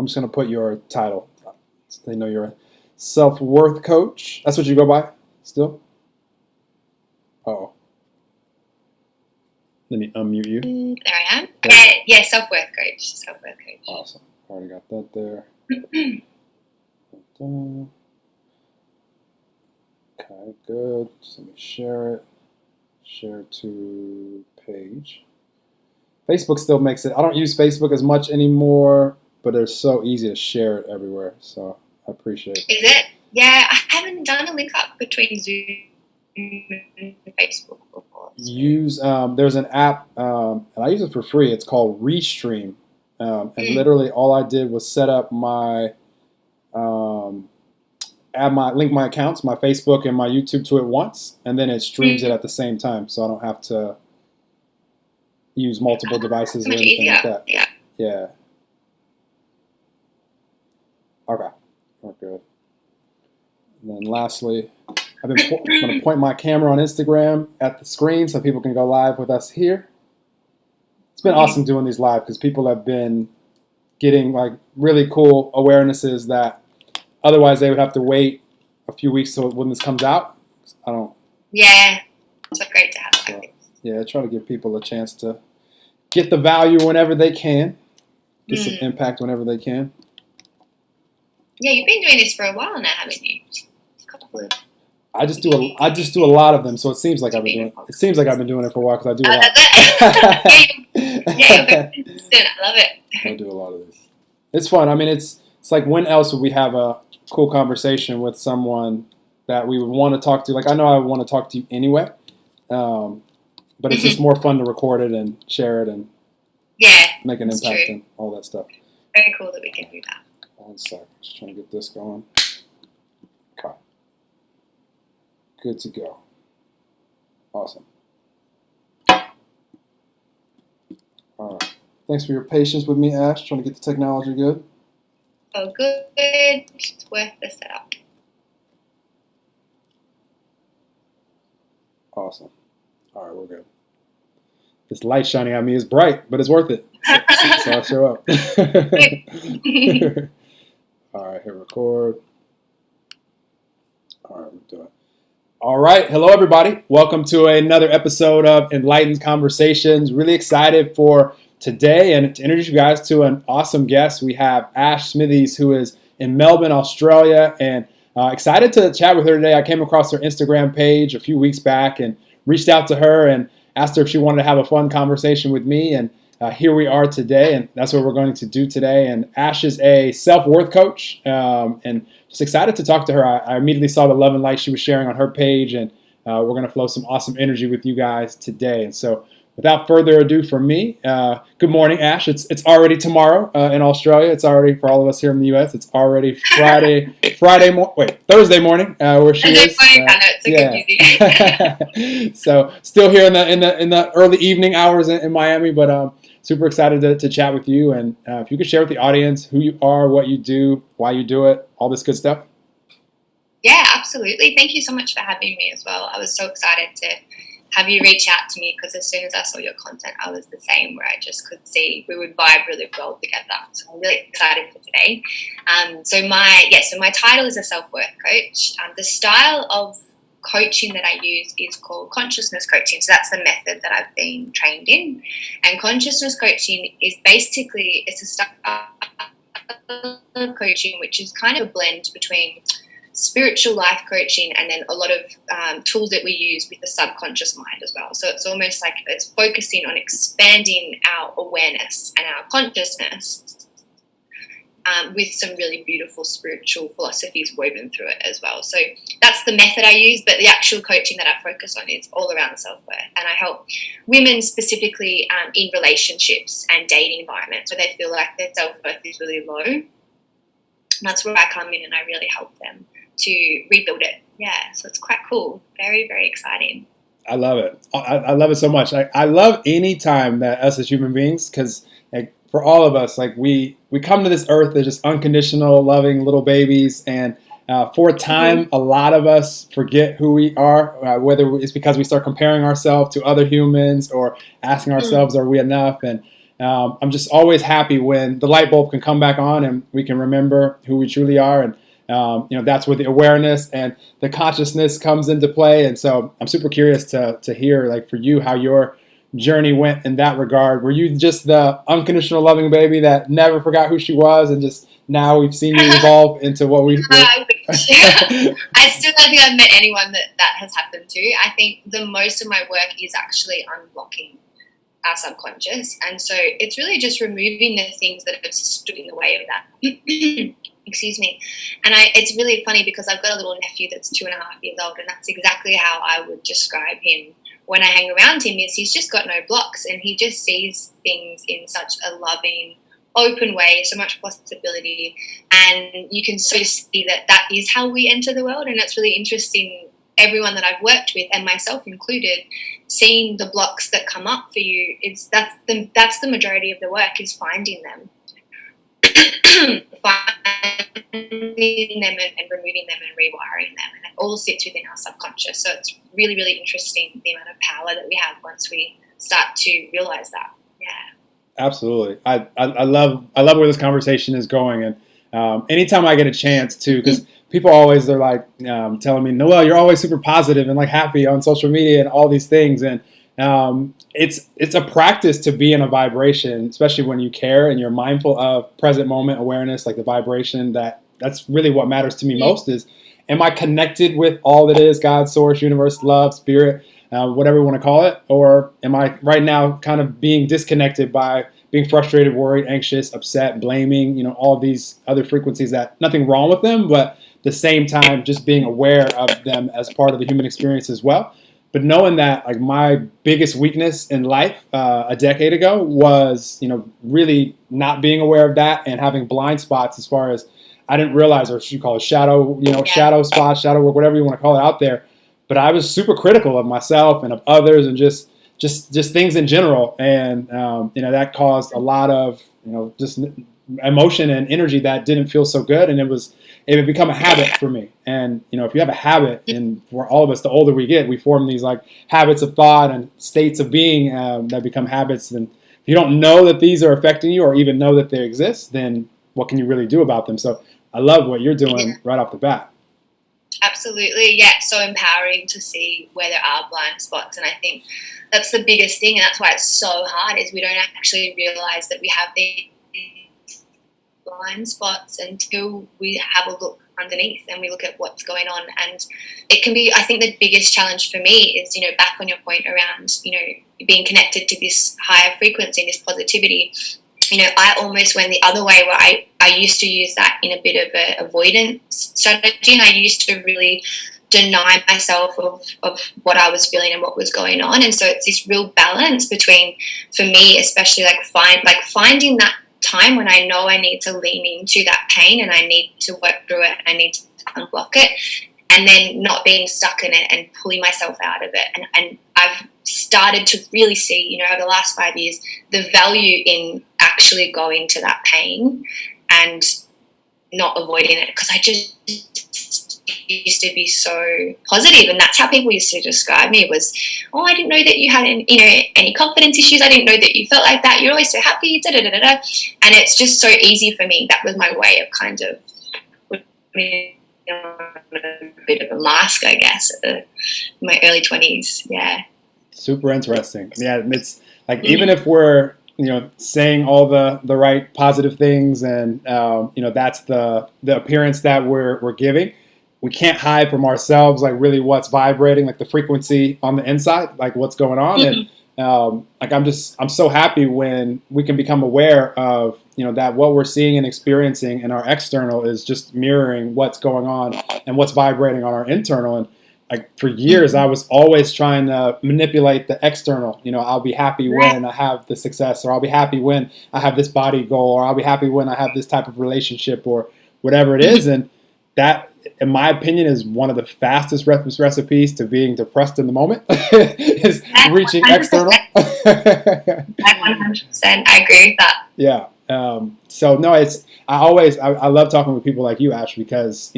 I'm just going to put your title. So they know you're a self-worth coach. That's what you go by still? Oh. Let me unmute you. There I am. Yeah, self-worth coach. Self-worth coach. Awesome. Already got that there. Okay, good. Just let me share it. Share to page. Facebook still makes it. I don't use Facebook as much anymore, but it's so easy to share it everywhere. So I appreciate it. Is it? Yeah, I haven't done a link up between Zoom and Facebook before. Use there's an app, and I use it for free. It's called Restream, and literally all I did was set up my link my accounts, my Facebook and my YouTube to it once, and then it streams it at the same time, so I don't have to use multiple devices or anything like that. Yeah. Okay, we're good. And then lastly, I'm going to point my camera on Instagram at the screen so people can go live with us here. It's been awesome doing these live because people have been getting like really cool awarenesses that otherwise they would have to wait a few weeks till when this comes out. I don't. Yeah, it's so great to have that. Yeah, I try to give people a chance to get the value whenever they can, get some impact whenever they can. Yeah, you've been doing this for a while now, haven't you? I just do a lot of them, so it seems like I've been doing. It seems like I've been doing it for a while because I do a lot. Yeah, I love it. I do a lot of this. It's fun. I mean, it's like when else would we have a cool conversation with someone that we would want to talk to? Like I know I want to talk to you anyway, but it's just more fun to record it and share it and make an impact and all that stuff. Very cool that we can do that. 1 sec. Just trying to get this going. Okay. Good to go. Awesome. All right. Thanks for your patience with me, Ash. Trying to get the technology good. Oh, good. It's worth the setup. Awesome. All right, we're good. This light shining on me is bright, but it's worth it. So I'll show up. All right, hit record. All right, we're doing it. All right, hello everybody. Welcome to another episode of Enlightened Conversations. Really excited for today and to introduce you guys to an awesome guest. We have Ash Smithies, who is in Melbourne, Australia, and excited to chat with her today. I came across her Instagram page a few weeks back and reached out to her and asked her if she wanted to have a fun conversation with me, and here we are today, and that's what we're going to do today. And Ash is a self-worth coach, and just excited to talk to her. I immediately saw the love and light she was sharing on her page, and we're going to flow some awesome energy with you guys today. And so without further ado from me, good morning, Ash. It's already tomorrow in Australia. It's already, for all of us here in the U.S., it's already Thursday morning where she is. So still here in the early evening hours in Miami, but super excited to chat with you. And if you could share with the audience who you are, what you do, why you do it, all this good stuff. Yeah, absolutely. Thank you so much for having me as well. I was so excited to have you reach out to me because as soon as I saw your content, I was the same, where I just could see we would vibe really well together. So I'm really excited for today. So my title is a self-worth coach. The style of coaching that I use is called consciousness coaching. So that's the method that I've been trained in. And consciousness coaching is basically, it's a style of coaching which is kind of a blend between spiritual life coaching and then a lot of tools that we use with the subconscious mind as well. So it's almost like it's focusing on expanding our awareness and our consciousness with some really beautiful spiritual philosophies woven through it as well. So that's the method I use, but the actual coaching that I focus on is all around self-worth. And I help women specifically in relationships and dating environments where they feel like their self-worth is really low. And that's where I come in and I really help them to rebuild it. Yeah, so it's quite cool. Very, very exciting. I love it. I love it so much. I love any time that us as human beings, because for all of us, like we come to this earth as just unconditional, loving little babies, and for a time, a lot of us forget who we are, whether it's because we start comparing ourselves to other humans or asking ourselves, are we enough? And I'm just always happy when the light bulb can come back on and we can remember who we truly are. And that's where the awareness and the consciousness comes into play. And so I'm super curious to hear, like, for you, how your journey went in that regard. Were you just the unconditional loving baby that never forgot who she was, and just now we've seen you evolve into what we? I wish. I still don't think I've met anyone that has happened to. I think the most of my work is actually unblocking our subconscious, and so it's really just removing the things that have stood in the way of that. Excuse me. And it's really funny because I've got a little nephew that's 2.5 years old, and that's exactly how I would describe him when I hang around him. Is he's just got no blocks, and he just sees things in such a loving, open way, so much possibility, and you can so see that is how we enter the world. And it's really interesting, everyone that I've worked with, and myself included, seeing the blocks that come up for you, that's the majority of the work, is finding them. Finding them and removing them and rewiring them, and it all sits within our subconscious. So it's really, really interesting, the amount of power that we have once we start to realize that. Yeah, absolutely. I love where this conversation is going, and anytime I get a chance to, because people always, they're like telling me, Noel, you're always super positive and like happy on social media and all these things, and it's a practice to be in a vibration, especially when you care and you're mindful of present moment awareness, like the vibration. That's really what matters to me most, is, am I connected with all that is God, source, universe, love, spirit, whatever you want to call it, or am I right now kind of being disconnected by being frustrated, worried, anxious, upset, blaming, all these other frequencies that nothing wrong with them, but at the same time just being aware of them as part of the human experience as well. But knowing that, like, my biggest weakness in life a decade ago was, really not being aware of that and having blind spots, as far as I didn't realize, or you call it shadow, shadow spots, shadow work, whatever you want to call it out there. But I was super critical of myself and of others, and just things in general. And, that caused a lot of, just emotion and energy that didn't feel so good. And it had become a habit for me. And, if you have a habit, and for all of us, the older we get, we form these like habits of thought and states of being that become habits. And if you don't know that these are affecting you, or even know that they exist, then what can you really do about them? So I love what you're doing right off the bat. Absolutely. Yeah, it's so empowering to see where there are blind spots. And I think that's the biggest thing, and that's why it's so hard, is we don't actually realize that we have these blind spots until we have a look underneath and we look at what's going on. And it can be, I think the biggest challenge for me is, back on your point around, being connected to this higher frequency, this positivity. I almost went the other way, where I used to use that in a bit of an avoidance strategy, and I used to really deny myself of what I was feeling and what was going on. And so it's this real balance between, for me especially, finding that time when I know I need to lean into that pain and I need to work through it and I need to unblock it, and then not being stuck in it and pulling myself out of it. And I've started to really see, over the last 5 years, the value in actually going to that pain and not avoiding it, because I just used to be so positive, and that's how people used to describe me, was, oh, I didn't know that you had any confidence issues, I didn't know that you felt like that, you're always so happy, da da da da. And it's just so easy for me. That was my way of kind of putting a bit of a mask, I guess, in my early 20s. Yeah, super interesting. Yeah, it's like, even if we're saying all the right positive things, and that's the appearance that we're giving, we can't hide from ourselves, like, really what's vibrating, like the frequency on the inside, like what's going on. And I'm so happy when we can become aware of, that what we're seeing and experiencing in our external is just mirroring what's going on and what's vibrating on our internal. And like, for years, I was always trying to manipulate the external. I'll be happy when I have the success, or I'll be happy when I have this body goal, or I'll be happy when I have this type of relationship, or whatever it is. And that, in my opinion, is one of the fastest recipes to being depressed in the moment, is reaching 100%. External. I 100%. I agree with that. Yeah. So no, I love talking with people like you, Ash, because,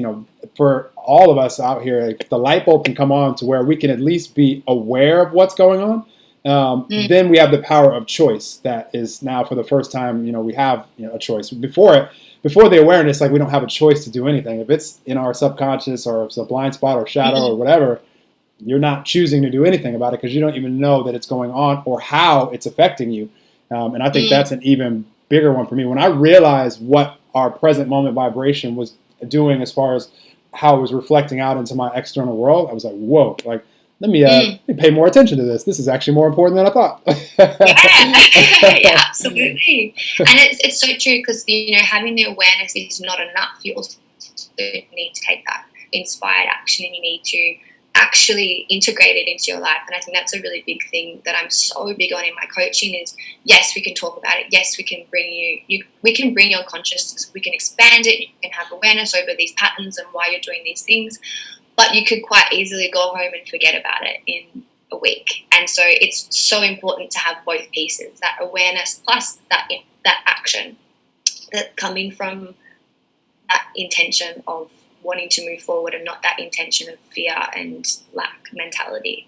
for all of us out here, like, the light bulb can come on to where we can at least be aware of what's going on. Then we have the power of choice that is now for the first time, we have a choice. Before the awareness, like we don't have a choice to do anything. If it's in our subconscious or it's a blind spot or shadow or whatever, you're not choosing to do anything about it because you don't even know that it's going on or how it's affecting you. And I think that's an even bigger one for me. When I realized what our present moment vibration was doing as far as how it was reflecting out into my external world, I was like, whoa, like, let me pay more attention to this. This is actually more important than I thought. Yeah, absolutely. And it's so true because, having the awareness is not enough. You also need to take that inspired action and you need to actually integrate it into your life. And I think that's a really big thing that I'm so big on in my coaching is, yes, we can talk about it. Yes, we can we can bring your consciousness, we can expand it. You can have awareness over these patterns and why you're doing these things. But you could quite easily go home and forget about it in a week. And so it's so important to have both pieces, that awareness plus that action, that coming from that intention of wanting to move forward and not that intention of fear and lack mentality.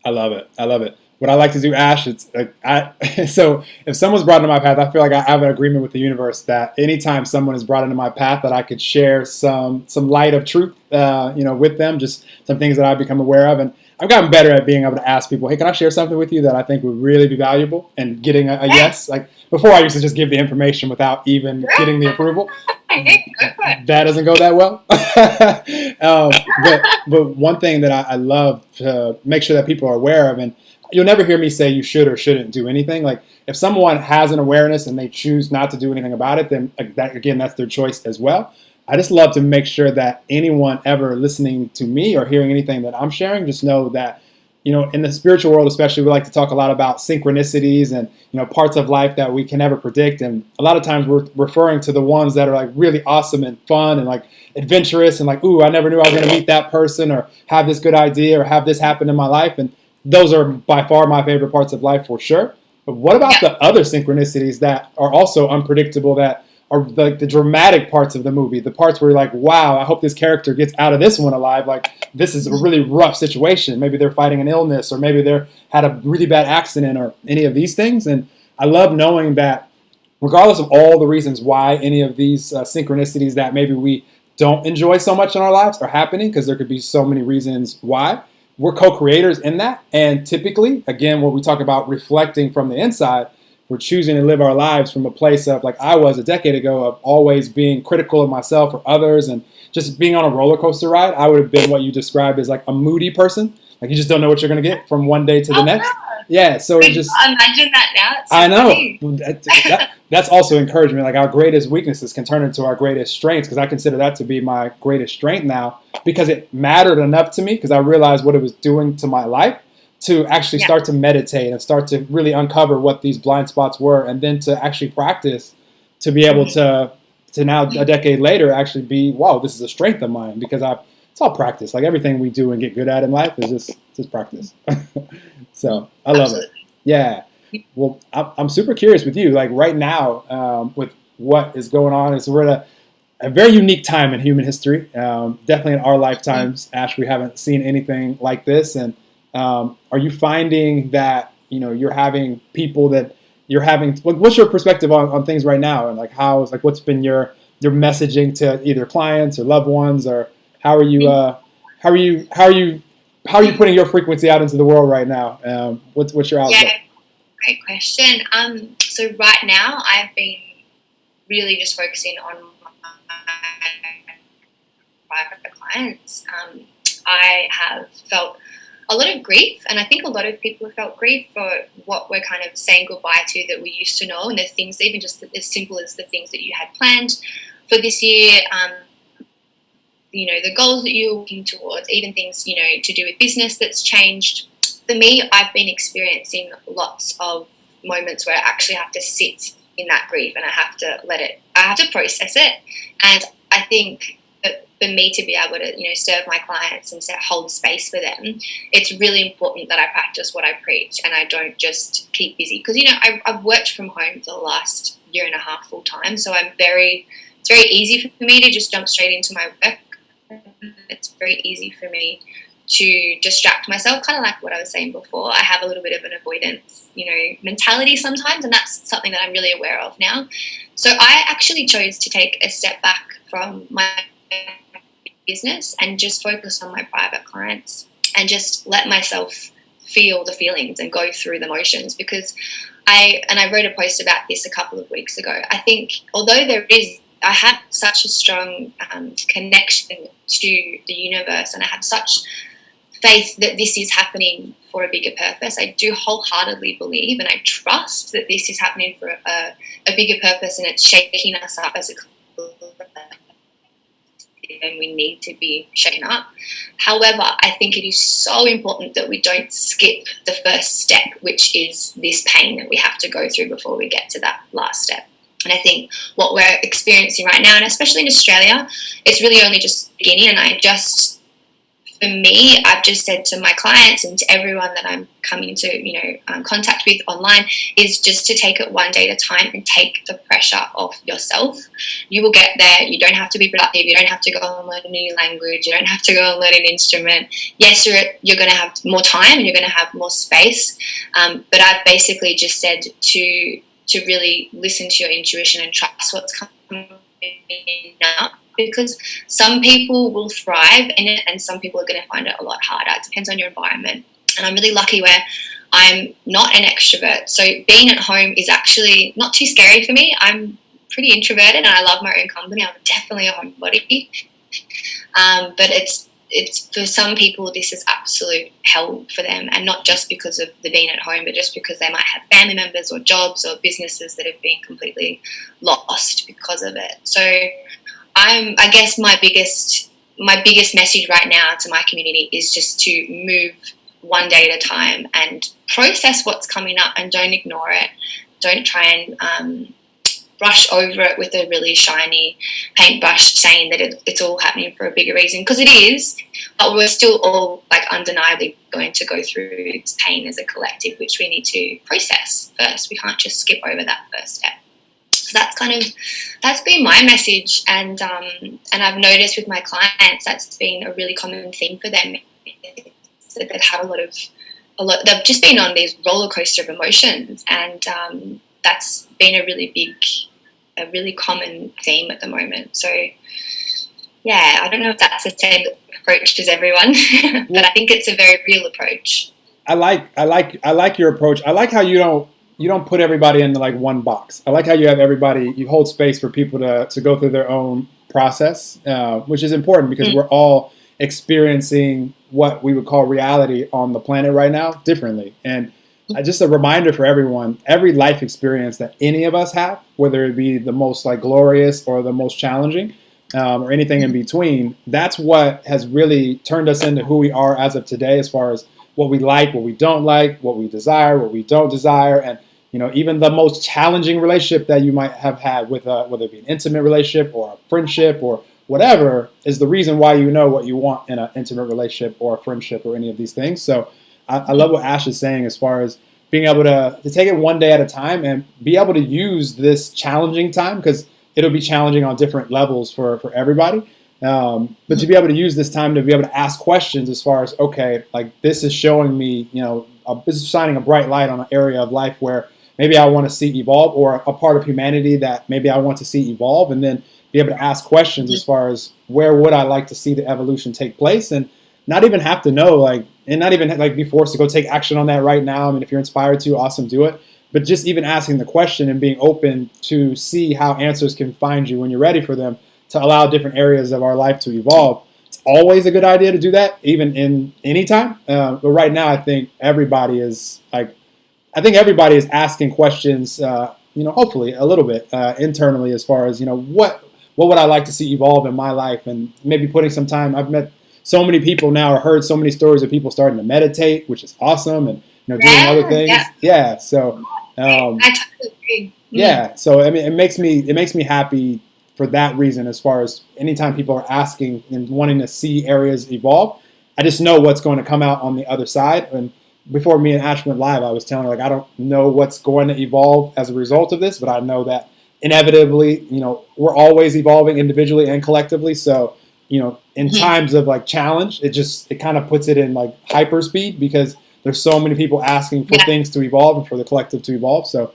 I love it. What I like to do, Ash, so if someone's brought into my path, I feel like I have an agreement with the universe that anytime someone is brought into my path, that I could share some light of truth, with them, just some things that I've become aware of. And I've gotten better at being able to ask people, hey, can I share something with you that I think would really be valuable? And getting a yes. Like before, I used to just give the information without even getting the approval. That doesn't go that well. But one thing that I love to make sure that people are aware of, and you'll never hear me say you should or shouldn't do anything. Like if someone has an awareness and they choose not to do anything about it, then that's their choice as well. I just love to make sure that anyone ever listening to me or hearing anything that I'm sharing, just know that, in the spiritual world especially, we like to talk a lot about synchronicities and, parts of life that we can never predict. And a lot of times we're referring to the ones that are like really awesome and fun and like adventurous and like, ooh, I never knew I was going to meet that person or have this good idea or have this happen in my life. And those are by far my favorite parts of life for sure. But what about the other synchronicities that are also unpredictable, that are like the dramatic parts of the movie, the parts where you're like, wow, I hope this character gets out of this one alive. Like, this is a really rough situation. Maybe they're fighting an illness or maybe they had a really bad accident or any of these things. And I love knowing that regardless of all the reasons why any of these synchronicities that maybe we don't enjoy so much in our lives are happening, because there could be so many reasons why, we're co-creators in that. And typically, again, when we talk about reflecting from the inside, we're choosing to live our lives from a place of, like I was a decade ago, of always being critical of myself or others and just being on a roller coaster ride. I would have been what you described as like a moody person. Like you just don't know what you're going to get from one day to the next. Yeah, so it just... Imagine that now. It's so I know. That's also encouragement. Like our greatest weaknesses can turn into our greatest strengths, because I consider that to be my greatest strength now, because it mattered enough to me, because I realized what it was doing to my life, to actually start to meditate and start to really uncover what these blind spots were, and then to actually practice to be able to now a decade later actually be, wow, this is a strength of mine, because it's all practice. Like everything we do and get good at in life is just practice. So I love it. Yeah. Well, I'm super curious with you, like right now, with what is going on. We're at a very unique time in human history. Definitely in our lifetimes, Ash, we haven't seen anything like this. And are you finding that, you're having people that you're having, what's your perspective on things right now? And like, what's been your messaging to either clients or loved ones, or how are you putting your frequency out into the world right now? What's your outlook? Yeah, great question. So right now I've been really just focusing on my private clients. I have felt a lot of grief, and I think a lot of people have felt grief for what we're kind of saying goodbye to that we used to know, and the things, even just as simple as the things that you had planned for this year, the goals that you're working towards, even things, to do with business that's changed. For me, I've been experiencing lots of moments where I actually have to sit in that grief and I have to process it. And I think that for me to be able to, serve my clients and to hold space for them, it's really important that I practice what I preach and I don't just keep busy. Because, I've worked from home for the last year and a half full time. So it's very easy for me to just jump straight into my work. It's very easy for me to distract myself, kind of like what I was saying before. I have a little bit of an avoidance, mentality sometimes, and that's something that I'm really aware of now. So I actually chose to take a step back from my business and just focus on my private clients and just let myself feel the feelings and go through the motions, because I wrote a post about this a couple of weeks ago. I think although I have such a strong connection to the universe, and I have such faith that this is happening for a bigger purpose. I do wholeheartedly believe and I trust that this is happening for a bigger purpose, and it's shaking us up as a collective, and we need to be shaken up. However, I think it is so important that we don't skip the first step, which is this pain that we have to go through before we get to that last step. And I think what we're experiencing right now, and especially in Australia, it's really only just beginning. And for me, I've just said to my clients and to everyone that I'm coming to, contact with online, is just to take it one day at a time and take the pressure off yourself. You will get there. You don't have to be productive. You don't have to go and learn a new language. You don't have to go and learn an instrument. Yes, you're going to have more time and you're going to have more space. But I've basically just said to really listen to your intuition and trust what's coming up. Because some people will thrive in it and some people are going to find it a lot harder. It depends on your environment. And I'm really lucky where I'm not an extrovert. So being at home is actually not too scary for me. I'm pretty introverted and I love my own company. I'm definitely a homebody. But it's for some people, this is absolute hell for them. And not just because of the being at home, but just because they might have family members or jobs or businesses that have been completely lost because of it. So I guess my biggest message right now to my community is just to move one day at a time and process what's coming up and don't ignore it. Don't try and brush over it with a really shiny paintbrush saying that it's all happening for a bigger reason, because it is, but we're still all undeniably going to go through this pain as a collective, which we need to process first. We can't just skip over that first step. So that's been my message, and I've noticed with my clients that's been a really common theme for them. So they've had a lot. They've just been on these roller coaster of emotions, and that's been a really common theme at the moment. So yeah, I don't know if that's the same approach as everyone, but I think it's a very real approach. I like your approach. I like how you don't put everybody into one box. I like how you have everybody, you hold space for people to go through their own process, which is important because we're all experiencing what we would call reality on the planet right now differently. And just a reminder for everyone, every life experience that any of us have, whether it be the most glorious or the most challenging, or anything in between, that's what has really turned us into who we are as of today, as far as what we like, what we don't like, what we desire, what we don't desire. And even the most challenging relationship that you might have had with whether it be an intimate relationship or a friendship or whatever, is the reason why you know what you want in an intimate relationship or a friendship or any of these things. So I love what Ash is saying as far as being able to take it one day at a time and be able to use this challenging time, because it'll be challenging on different levels for everybody. But to be able to use this time to be able to ask questions as far as, okay, this is showing me, this is shining a bright light on an area of life where maybe I want to see evolve, or a part of humanity that maybe I want to see evolve, and then be able to ask questions as far as where would I like to see the evolution take place, and not even have to know, and not even be forced to go take action on that right now. I mean, if you're inspired to, awesome, do it. But just even asking the question and being open to see how answers can find you when you're ready for them, to allow different areas of our life to evolve. It's always a good idea to do that, even in any time. But right now, I think everybody is asking questions, hopefully a little bit internally, as far as, what would I like to see evolve in my life, and maybe putting some time. I've met so many people now, or heard so many stories of people starting to meditate, which is awesome, and doing other things. Yeah. So I totally agree. Yeah. So I mean, it makes me happy for that reason. As far as anytime people are asking and wanting to see areas evolve, I just know what's going to come out on the other side. And before me and Ash went live, I was telling her I don't know what's going to evolve as a result of this, but I know that inevitably, we're always evolving individually and collectively. So in times of like challenge, it kind of puts it in like hyper speed because there's so many people asking for things to evolve and for the collective to evolve. So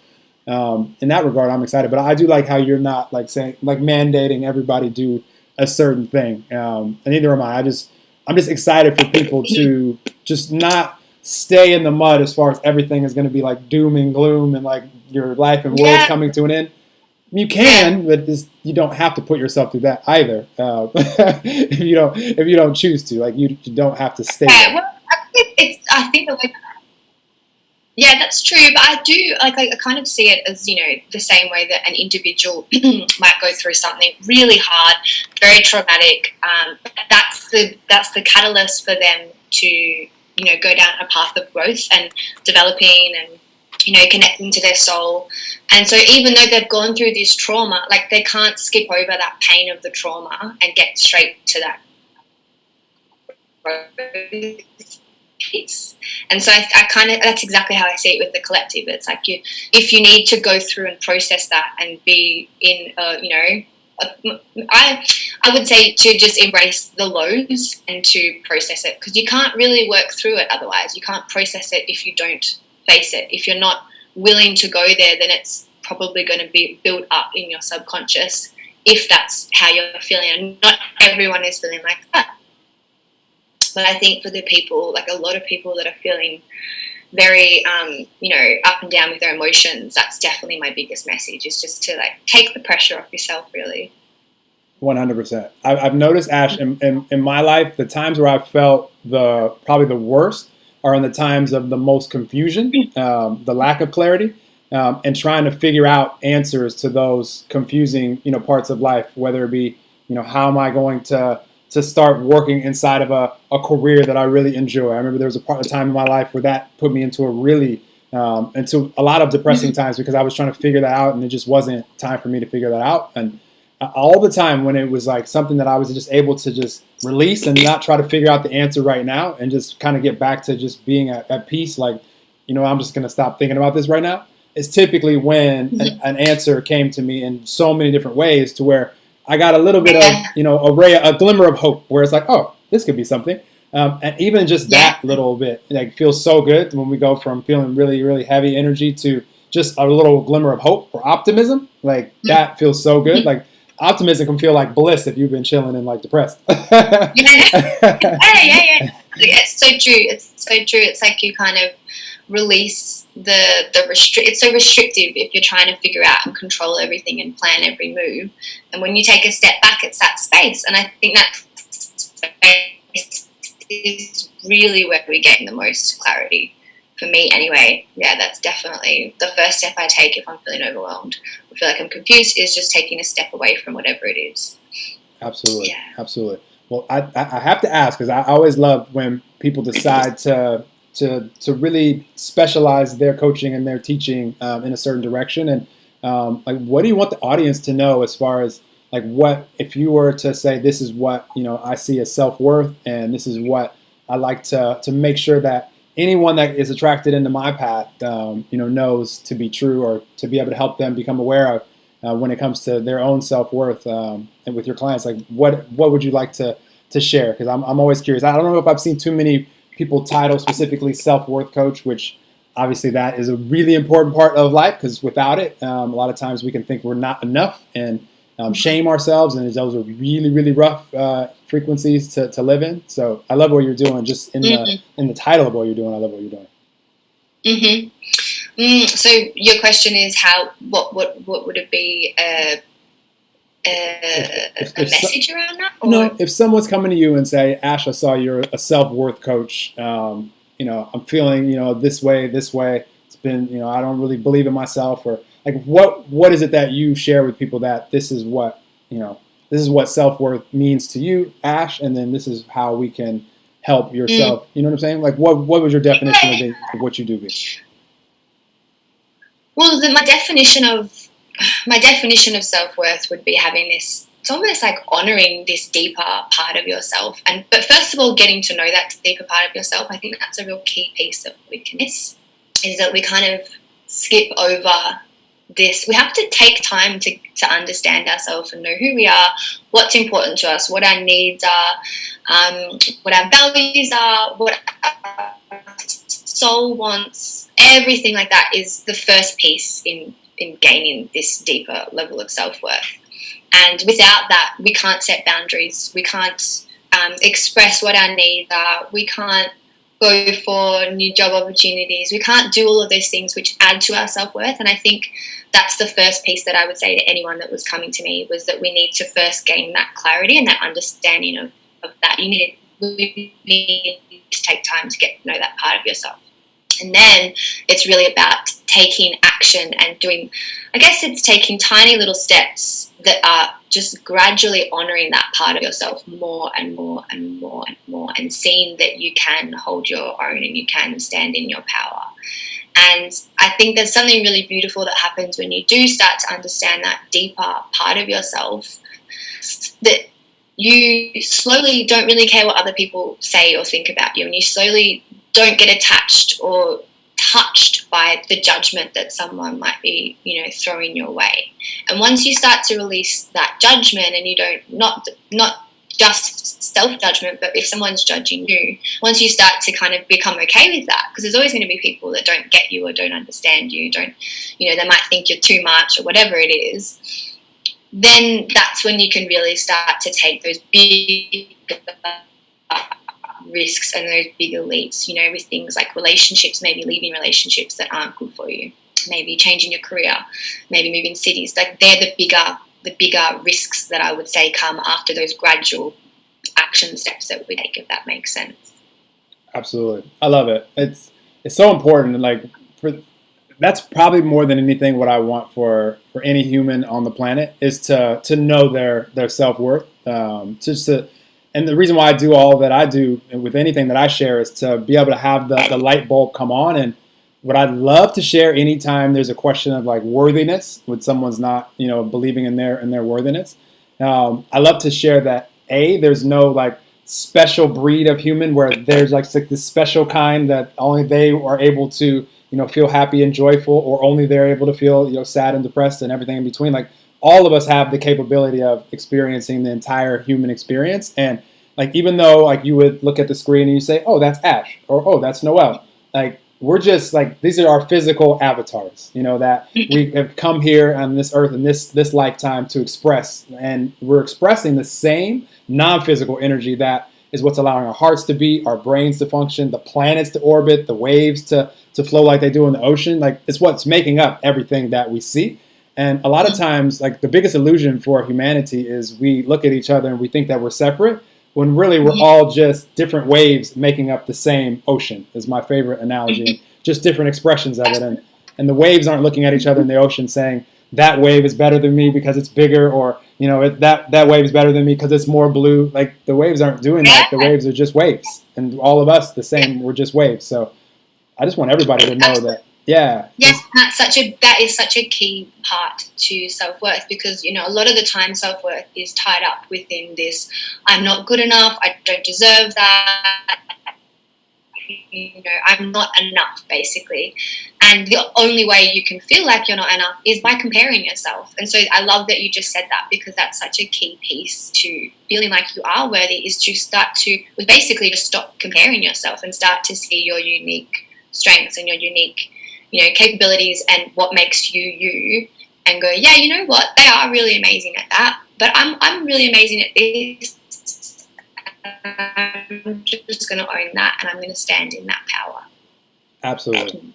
in that regard, I'm excited. But I do like how you're not like saying like mandating everybody do a certain thing. And neither am I. I'm just excited for people to just not stay in the mud as far as everything is going to be like doom and gloom and like your life and world's coming to an end. You can, but you don't have to put yourself through that either. If you don't choose to, like you don't have to stay there. Well, I think the way. Yeah, that's true. But I do I kind of see it as the same way that an individual might go through something really hard, very traumatic. That's the catalyst for them to go down a path of growth and developing and connecting to their soul. And so even though they've gone through this trauma, like they can't skip over that pain of the trauma and get straight to that piece. And so I kind of, that's exactly how I see it with the collective. It's like if you need to go through and process that and be in I would say to just embrace the lows and to process it, because you can't really work through it otherwise. You can't process it if you don't face it. If you're not willing to go there, then it's probably going to be built up in your subconscious if that's how you're feeling. And not everyone is feeling like that. But I think for the people, like a lot of people that are feeling very, up and down with their emotions, that's definitely my biggest message, is just to like take the pressure off yourself, really. 100%. I've noticed, Ash, in my life, the times where I've felt probably the worst are in the times of the most confusion, the lack of clarity, and trying to figure out answers to those confusing, parts of life, whether it be, how am I going to start working inside of a career that I really enjoy. I remember there was a time in my life where that put me into into a lot of depressing times because I was trying to figure that out and it just wasn't time for me to figure that out. And all the time when it was like something that I was just able to just release and not try to figure out the answer right now and just kind of get back to just being at peace, like, I'm just going to stop thinking about this right now, is typically when an answer came to me in so many different ways to where I got a little bit of, a glimmer of hope where it's like, oh, this could be something. And even just that little bit, like, feels so good when we go from feeling really, really heavy energy to just a little glimmer of hope or optimism. Like, that feels so good. Like, optimism can feel like bliss if you've been chilling and like depressed. Yeah. It's so true. It's so true. It's like you kind of release it's so restrictive if you're trying to figure out and control everything and plan every move. And when you take a step back, it's that space. And I think that space is really where we're getting the most clarity. For me anyway, that's definitely the first step I take if I'm feeling overwhelmed or feel like I'm confused, is just taking a step away from whatever it is. Absolutely. Absolutely. Well, I have to ask, because I always love when people decide to really specialize their coaching and their teaching in a certain direction. And like, what do you want the audience to know as far as like, what if you were to say, this is what I see as self-worth, and this is what I like to make sure that anyone that is attracted into my path, knows to be true, or to be able to help them become aware of when it comes to their own self-worth, and with your clients, like what would you like to share? Because I'm always curious. I don't know if I've seen too many people title specifically self-worth coach, which obviously that is a really important part of life, because without it, a lot of times we can think we're not enough and shame ourselves, and those are really, really rough frequencies to live in. So I love what you're doing, just in the title of what you're doing. I love what you're doing. So your question is what would it be, a message around that? Or? No, if someone's coming to you and say, Ash, I saw you're a self-worth coach, I'm feeling, this way, it's been, I don't really believe in myself, or like, what is it that you share with people that this is what self-worth means to you, Ash, and then this is how we can help yourself. You know what I'm saying? Like, what was your definition of what you do? Well, my definition of self-worth would be having this, it's almost like honoring this deeper part of yourself. But first of all, getting to know that deeper part of yourself. I think that's a real key piece that we can miss, is that we kind of skip over this, we have to take time to understand ourselves and know who we are, what's important to us, what our needs are, what our values are, what our soul wants. Everything like that is the first piece in gaining this deeper level of self-worth. And without that, we can't set boundaries. We can't express what our needs are. We can't go for new job opportunities. We can't do all of those things which add to our self-worth. And I think that's the first piece that I would say to anyone that was coming to me, was that we need to first gain that clarity and that understanding of that. We need to take time to get to know that part of yourself. And then it's really about taking action and doing, I guess it's taking tiny little steps that are just gradually honouring that part of yourself more and more and more and more, and seeing that you can hold your own and you can stand in your power. And I think there's something really beautiful that happens when you do start to understand that deeper part of yourself, that you slowly don't really care what other people say or think about you, and you slowly don't get attached or touched by the judgment that someone might be, throwing your way. And once you start to release that judgment, and you don't, not just self-judgment, but if someone's judging you, once you start to kind of become okay with that, because there's always going to be people that don't get you or don't understand you, they might think you're too much or whatever it is, then that's when you can really start to take those big risks and those bigger leaps, with things like relationships, maybe leaving relationships that aren't good for you, maybe changing your career, maybe moving cities. Like, they're the bigger risks that I would say come after those gradual action steps that we take, if that makes sense. Absolutely. I love it. It's so important. Like, that's probably more than anything what I want for any human on the planet, is to know their self-worth. And the reason why I do all that I do with anything that I share is to be able to have the light bulb come on. And what I'd love to share anytime there's a question of like worthiness, when someone's not, believing in their worthiness, I love to share that there's no like special breed of human where there's like this special kind that only they are able to, feel happy and joyful, or only they're able to feel, sad and depressed and everything in between. Like, all of us have the capability of experiencing the entire human experience. And like, even though like you would look at the screen and you say, oh, that's Ash, or oh, that's Noelle, like, we're just like, these are our physical avatars, that we have come here on this earth in this lifetime to express. And we're expressing the same non-physical energy that is what's allowing our hearts to beat, our brains to function, the planets to orbit, the waves to flow like they do in the ocean. Like, it's what's making up everything that we see. And a lot of times, like, the biggest illusion for humanity is we look at each other and we think that we're separate, when really we're all just different waves making up the same ocean, is my favorite analogy. Just different expressions of it. And the waves aren't looking at each other in the ocean saying, that wave is better than me because it's bigger, or, that wave is better than me because it's more blue. Like, the waves aren't doing that. The waves are just waves. And all of us the same, we're just waves. So I just want everybody to know that. Yeah. Yes, that is such a key part to self-worth, because, a lot of the time self-worth is tied up within this, I'm not good enough, I don't deserve that, I'm not enough, basically. And the only way you can feel like you're not enough is by comparing yourself. And so I love that you just said that, because that's such a key piece to feeling like you are worthy, is to basically just stop comparing yourself and start to see your unique strengths and your unique capabilities and what makes you you, and go, yeah, you know what, they are really amazing at that, but I'm really amazing at this. I'm just going to own that, and I'm going to stand in that power. Absolutely.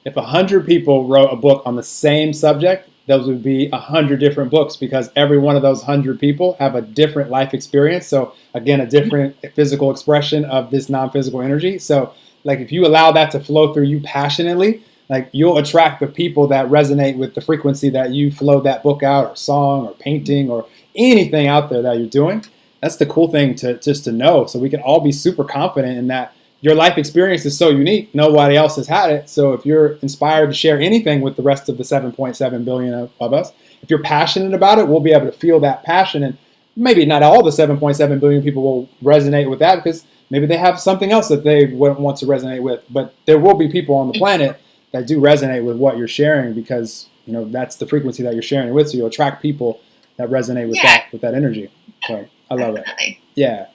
If 100 people wrote a book on the same subject, those would be 100 different books, because every one of those 100 people have a different life experience. So again, a different physical expression of this non-physical energy. So like, if you allow that to flow through you passionately, like, you'll attract the people that resonate with the frequency that you flow that book out, or song, or painting, or anything out there that you're doing. That's the cool thing to know. So we can all be super confident in that your life experience is so unique. Nobody else has had it. So if you're inspired to share anything with the rest of the 7.7 billion of us, if you're passionate about it, we'll be able to feel that passion. And maybe not all the 7.7 billion people will resonate with that, because maybe they have something else that they want to resonate with. But there will be people on the planet that do resonate with what you're sharing, because that's the frequency that you're sharing it with. So you'll attract people that resonate with that energy. So I love it. Yeah.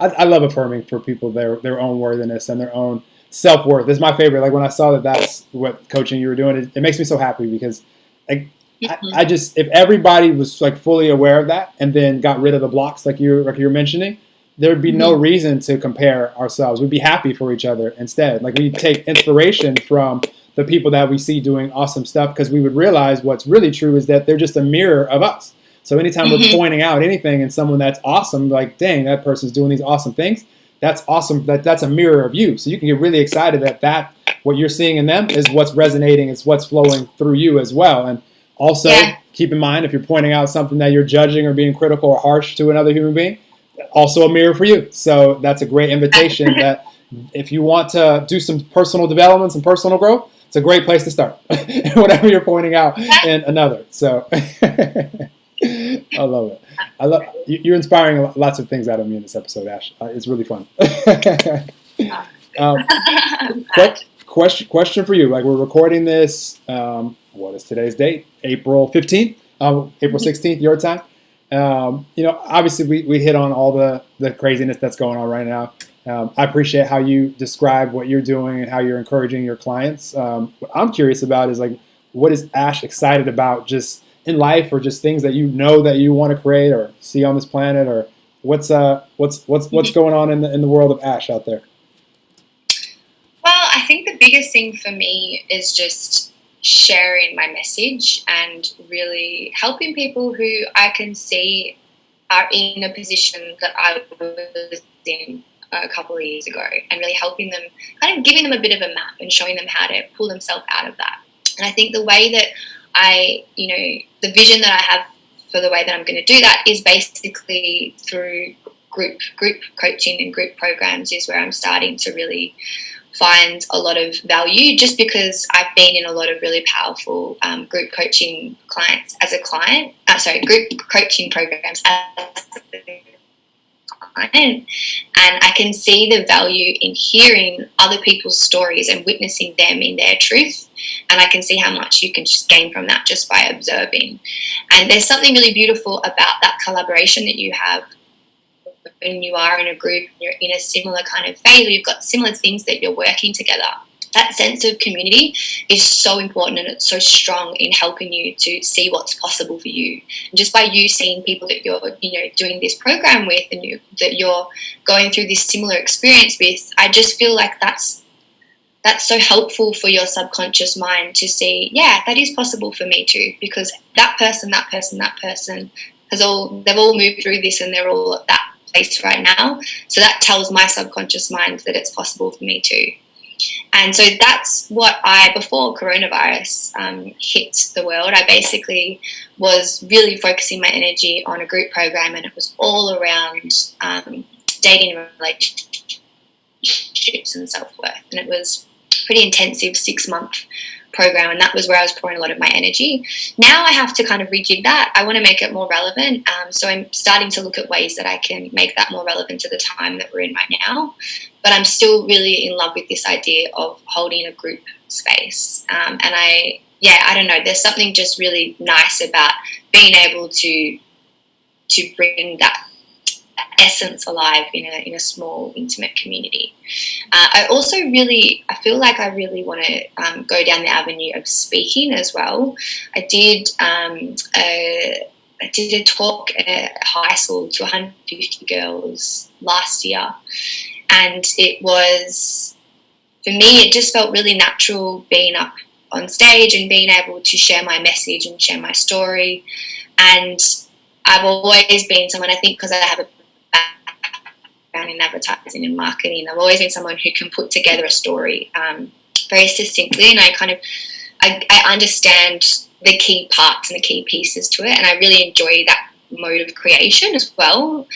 I love affirming for people their own worthiness and their own self-worth. This is my favorite. Like when I saw that that's what coaching you were doing, it makes me so happy because like I just, if everybody was like fully aware of that and then got rid of the blocks like you're mentioning, there would be no reason to compare ourselves. We'd be happy for each other instead. Like we take inspiration from the people that we see doing awesome stuff because we would realize what's really true is that they're just a mirror of us. So anytime we're pointing out anything in someone that's awesome, like, dang, that person's doing these awesome things, that's awesome. That's a mirror of you. So you can get really excited that what you're seeing in them is what's resonating, it's what's flowing through you as well. And also keep in mind if you're pointing out something that you're judging or being critical or harsh to another human being, also a mirror for you. So that's a great invitation that if you want to do some personal development, some personal growth, it's a great place to start. Whatever you're pointing out in another. So I love it. You're inspiring lots of things out of me in this episode, Ash. It's really fun. Question for you. Like we're recording this. What is today's date? April 15th. April 16th, your time. Obviously we hit on all the craziness that's going on right now. I appreciate how you describe what you're doing and how you're encouraging your clients. What I'm curious about is like, what is Ash excited about just in life or just things that that you want to create or see on this planet, or what's going on in the world of Ash out there? Well, I think the biggest thing for me is just sharing my message and really helping people who I can see are in a position that I was in a couple of years ago, and really helping them, kind of giving them a bit of a map and showing them how to pull themselves out of that. And I think the way that the vision that I have for the way that I'm going to do that is basically through group coaching and group programs is where I'm starting to really find a lot of value, just because I've been in a lot of really powerful group coaching clients as a client. Group coaching programs as a client, and I can see the value in hearing other people's stories and witnessing them in their truth, and I can see how much you can just gain from that just by observing. And there's something really beautiful about that collaboration that you have when you are in a group, you're in a similar kind of phase, or you've got similar things that you're working together. That sense of community is so important, and it's so strong in helping you to see what's possible for you. And just by you seeing people that you're doing this program with, and that you're going through this similar experience with, I just feel like that's so helpful for your subconscious mind to see, yeah, that is possible for me too, because that person they've all moved through this and they're all at that place right now. So that tells my subconscious mind that it's possible for me too. And so that's what before coronavirus hit the world, I basically was really focusing my energy on a group program, and it was all around dating and relationships and self-worth. And it was pretty intensive 6-month program, and that was where I was pouring a lot of my energy. Now I have to kind of rejig that. I want to make it more relevant, so I'm starting to look at ways that I can make that more relevant to the time that we're in right now. But I'm still really in love with this idea of holding a group space, and I don't know, there's something just really nice about being able to bring that essence alive in a small, intimate community. I feel like I really want to go down the avenue of speaking as well. I did a talk at high school to 150 girls last year, and it was, for me, it just felt really natural being up on stage and being able to share my message and share my story. And I've always been someone, I think because I have a background in advertising and marketing, I've always been someone who can put together a story very succinctly, and I understand the key parts and the key pieces to it, and I really enjoy that mode of creation as well.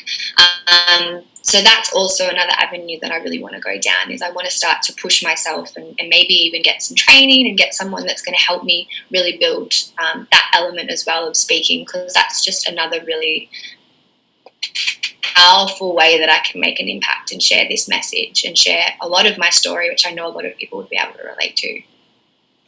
So that's also another avenue that I really want to go down, is I want to start to push myself and maybe even get some training and get someone that's going to help me really build that element as well of speaking, because that's just another really powerful way that I can make an impact and share this message and share a lot of my story, which I know a lot of people would be able to relate to.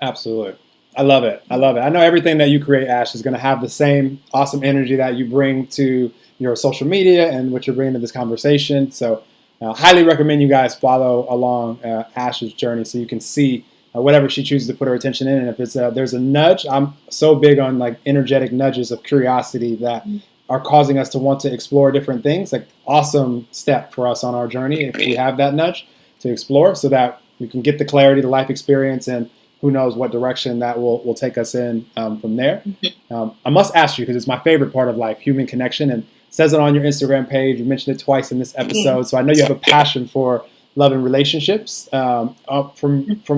Absolutely. I love it. I love it. I know everything that you create, Ash, is going to have the same awesome energy that you bring to your social media and what you're bringing to this conversation. So, highly recommend you guys follow along Ash's journey so you can see whatever she chooses to put her attention in. And if it's there's a nudge, I'm so big on like energetic nudges of curiosity that are causing us to want to explore different things. Like awesome step for us on our journey if we have that nudge to explore, so that we can get the clarity, the life experience, and who knows what direction that will take us in from there. I must ask you, because it's my favorite part of life, human connection, and it says it on your Instagram page. You mentioned it twice in this episode, so I know you have a passion for love and relationships. From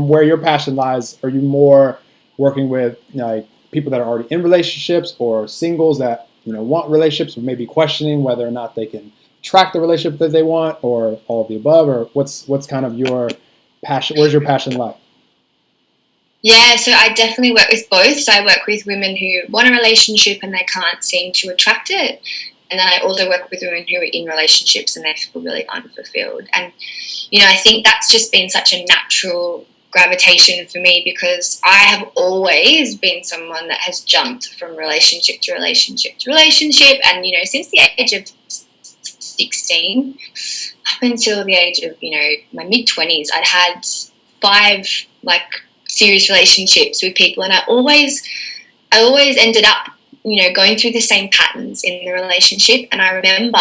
where your passion lies, are you more working with like people that are already in relationships, or singles that want relationships, or maybe questioning whether or not they can attract the relationship that they want, or all of the above, or what's kind of your passion? Where's your passion lie? Yeah, so I definitely work with both. So I work with women who want a relationship and they can't seem to attract it. And then I also work with women who are in relationships and they feel really unfulfilled. And, I think that's just been such a natural gravitation for me, because I have always been someone that has jumped from relationship to relationship to relationship. And, since the age of 16 up until the age of, my mid-20s, I'd had 5, serious relationships with people, and I always ended up going through the same patterns in the relationship. And I remember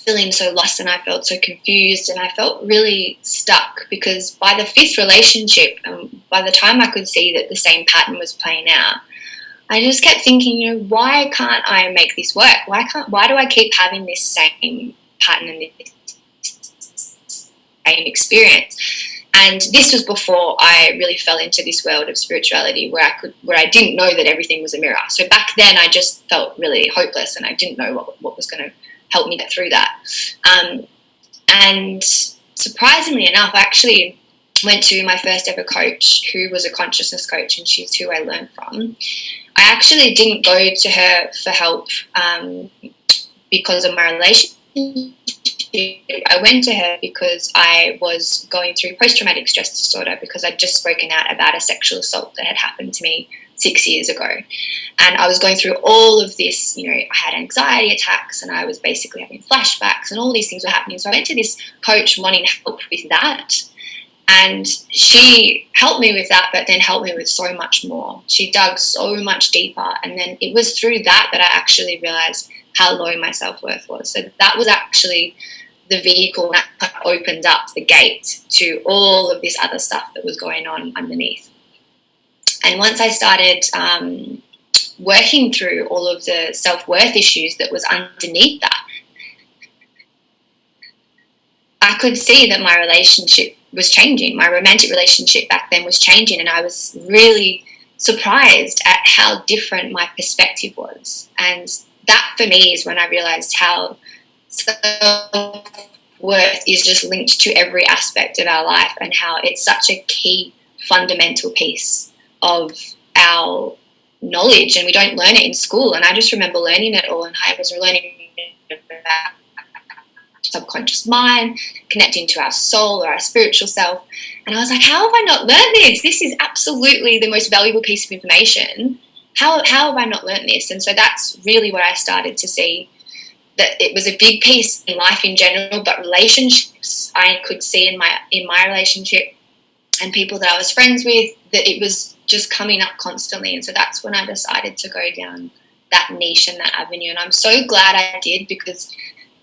feeling so lost, and I felt so confused, and I felt really stuck, because by the 5th relationship, by the time I could see that the same pattern was playing out, I just kept thinking, why can't I make this work? Why do I keep having this same pattern and this same experience? And this was before I really fell into this world of spirituality, where I didn't know that everything was a mirror. So back then I just felt really hopeless, and I didn't know what was going to help me get through that. And surprisingly enough, I actually went to my first ever coach, who was a consciousness coach, and she's who I learned from. I actually didn't go to her for help because of my relationship. I went to her because I was going through post-traumatic stress disorder, because I'd just spoken out about a sexual assault that had happened to me 6 years ago. And I was going through all of this, I had anxiety attacks, and I was basically having flashbacks, and all these things were happening. So I went to this coach wanting help with that. And she helped me with that, but then helped me with so much more. She dug so much deeper. And then it was through that I actually realized how low my self-worth was. So that was actually the vehicle that opened up the gate to all of this other stuff that was going on underneath. And once I started working through all of the self-worth issues that was underneath that, I could see that my relationship was changing. My romantic relationship back then was changing, and I was really surprised at how different my perspective was. And that for me is when I realized how self-worth is just linked to every aspect of our life, and how it's such a key fundamental piece of our knowledge, and we don't learn it in school. And I just remember learning it all, and I was learning about subconscious mind, connecting to our soul or our spiritual self. And I was like, how have I not learned this? This is absolutely the most valuable piece of information. How have I not learned this? And so that's really where I started to see that it was a big piece in life in general, but relationships I could see in my relationship and people that I was friends with, that it was just coming up constantly. And so that's when I decided to go down that niche and that avenue. And I'm so glad I did, because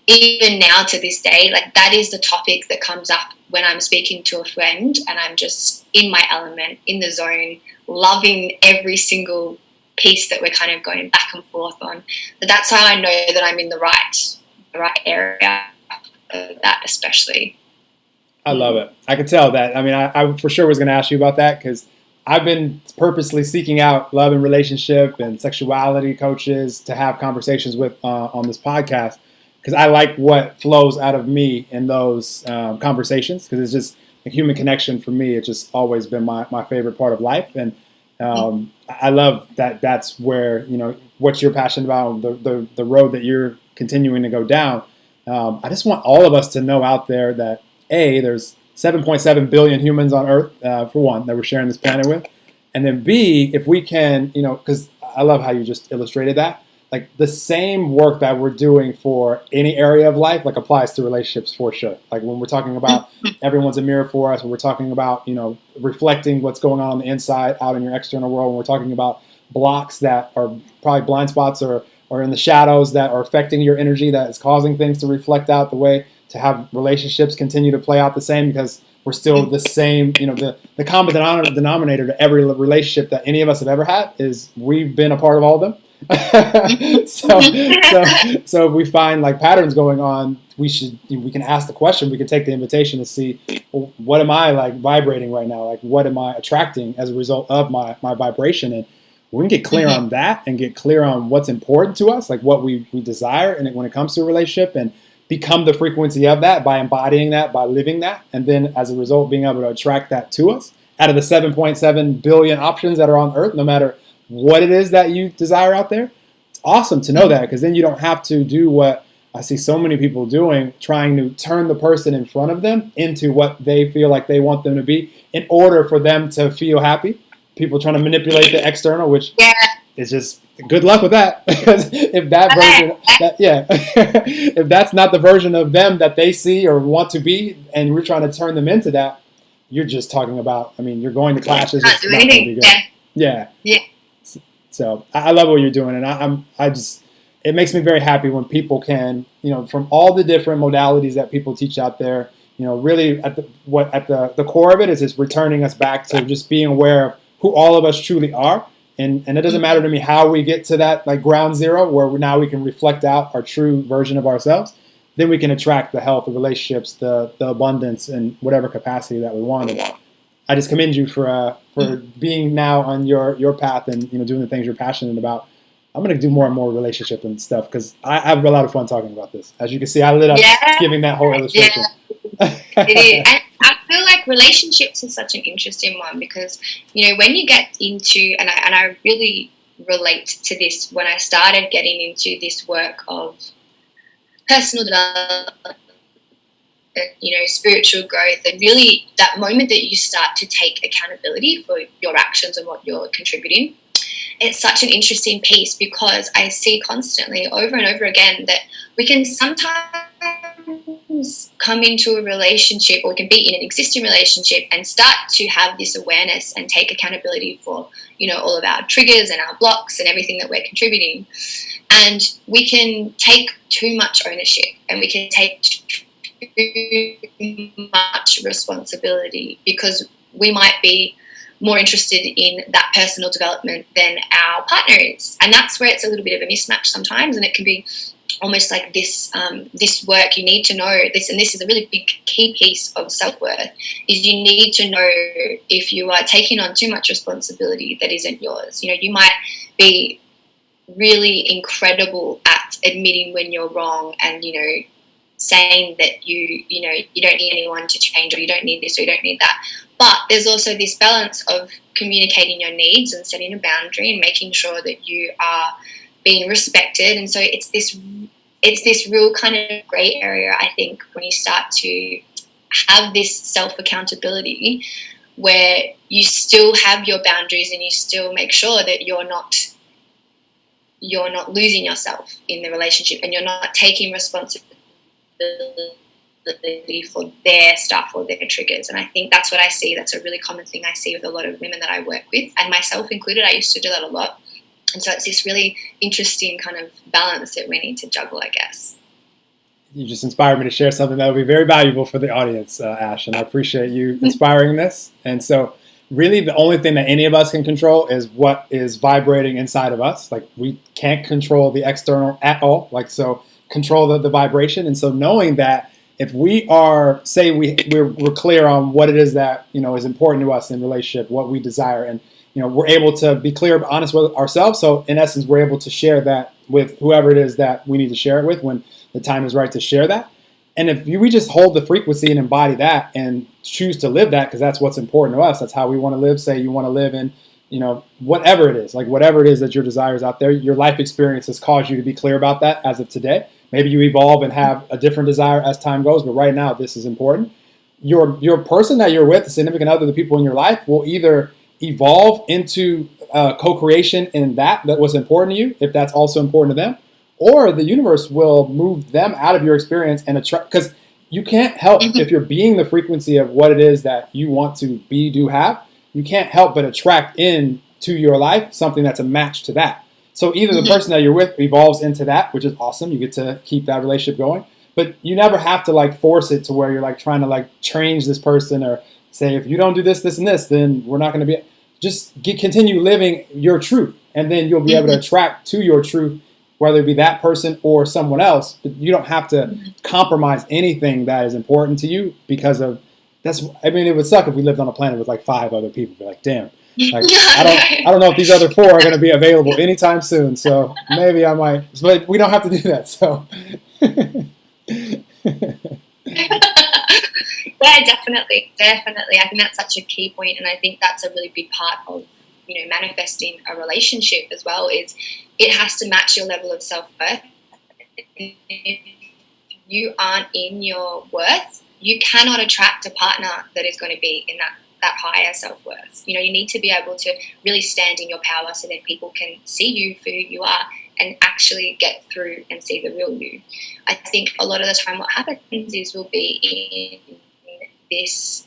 even now to this day, that is the topic that comes up when I'm speaking to a friend, and I'm just in my element, in the zone, loving every single piece that we're kind of going back and forth on. But that's how I know that I'm in the right area for that, especially. I love it. I could tell that. I mean, I for sure was going to ask you about that, because I've been purposely seeking out love and relationship and sexuality coaches to have conversations with on this podcast, because I like what flows out of me in those conversations, because it's just a human connection for me. It's just always been my favorite part of life. And I love that that's where, what you're passionate about, the road that you're continuing to go down. I just want all of us to know out there that, there's 7.7 billion humans on Earth, for one, that we're sharing this planet with. And then B, if we can, because I love how you just illustrated that. Like the same work that we're doing for any area of life, like applies to relationships for sure. Like when we're talking about everyone's a mirror for us, when we're talking about, reflecting what's going on the inside out in your external world, when we're talking about blocks that are probably blind spots or in the shadows that are affecting your energy, that is causing things to reflect out the way, to have relationships continue to play out the same, because we're still the same. The common denominator to every relationship that any of us have ever had is we've been a part of all of them. so if we find like patterns going on, we can ask the question, we can take the invitation to see, well, what am I like vibrating right now? Like what am I attracting as a result of my vibration? And we can get clear on that and get clear on what's important to us, like what we desire, and when it comes to a relationship, and become the frequency of that by embodying that, by living that, and then as a result being able to attract that to us. Out of the 7.7 billion options that are on Earth, no matter what it is that you desire out there, it's awesome to know that, because then you don't have to do what I see so many people doing, trying to turn the person in front of them into what they feel like they want them to be in order for them to feel happy. People trying to manipulate the external, which is just good luck with that. Because if that version, if that's not the version of them that they see or want to be, and we're trying to turn them into that, you're just talking about, you're going to classes. It's not going to be good. Yeah. So I love what you're doing, and it makes me very happy when people can, from all the different modalities that people teach out there, really at the core of it is just returning us back to just being aware of who all of us truly are. And it doesn't matter to me how we get to that like ground zero where now we can reflect out our true version of ourselves. Then we can attract the health, the relationships, the abundance, in whatever capacity that we want. And I just commend you for being now on your path and doing the things you're passionate about. I'm going to do more and more relationship and stuff, because I have a lot of fun talking about this. As you can see, I lit up giving that whole illustration. It is. I feel like relationships is such an interesting one, because when you get into, and I really relate to this when I started getting into this work of personal development, spiritual growth, and really that moment that you start to take accountability for your actions and what you're contributing. It's such an interesting piece, because I see constantly over and over again that we can sometimes come into a relationship, or we can be in an existing relationship and start to have this awareness and take accountability for, all of our triggers and our blocks and everything that we're contributing. And we can take too much ownership, and we can take too much responsibility, because we might be more interested in that personal development than our partner is. And that's where it's a little bit of a mismatch sometimes, and it can be almost like this work. You need to know this, and this is a really big key piece of self-worth, is you need to know if you are taking on too much responsibility that isn't yours. You might be really incredible at admitting when you're wrong, and saying that you don't need anyone to change, or you don't need this, or you don't need that. But there's also this balance of communicating your needs and setting a boundary and making sure that you are being respected. And so it's this real kind of grey area, I think, when you start to have this self-accountability, where you still have your boundaries and you still make sure that you're not losing yourself in the relationship, and you're not taking responsibility for their stuff or their triggers. And I think that's what I see. That's a really common thing I see with a lot of women that I work with, and myself included. I used to do that a lot. And so it's this really interesting kind of balance that we need to juggle, I guess. You just inspired me to share something that will be very valuable for the audience, Ash, and I appreciate you inspiring this. And so really the only thing that any of us can control is what is vibrating inside of us. Like, we can't control the external at all. Like, so control the vibration. And so knowing that if we are, say we're clear on what it is that, is important to us in relationship, what we desire, and, we're able to be clear, honest with ourselves. So in essence, we're able to share that with whoever it is that we need to share it with when the time is right to share that. And if we just hold the frequency and embody that and choose to live that, because that's what's important to us, that's how we want to live. Say you want to live in, whatever it is, like whatever it is that your desire is out there, your life experience has caused you to be clear about that as of today. Maybe you evolve and have a different desire as time goes, but right now this is important. Your person that you're with, the significant other, the people in your life, will either evolve into co-creation in that was important to you, if that's also important to them, or the universe will move them out of your experience and attract, because you can't help if you're being the frequency of what it is that you want to be, do, have, you can't help but attract in to your life something that's a match to that. So either the person that you're with evolves into that, which is awesome, you get to keep that relationship going, but you never have to like force it to where you're like trying to like change this person or say, if you don't do this, this, and this, then we're not going to be. Just continue living your truth, and then you'll be able to attract to your truth, whether it be that person or someone else. But you don't have to compromise anything that is important to you because of that's. I mean, it would suck if we lived on a planet with like 5 other people. Be like, damn, like I don't know if these other 4 are going to be available anytime soon. So maybe I might, but we don't have to do that. So. Yeah, definitely. I think that's such a key point, and I think that's a really big part of manifesting a relationship as well. Is it has to match your level of self-worth. If you aren't in your worth, you cannot attract a partner that is going to be in that higher self-worth. You need to be able to really stand in your power so that people can see you for who you are and actually get through and see the real you. I think a lot of the time what happens is we'll be in this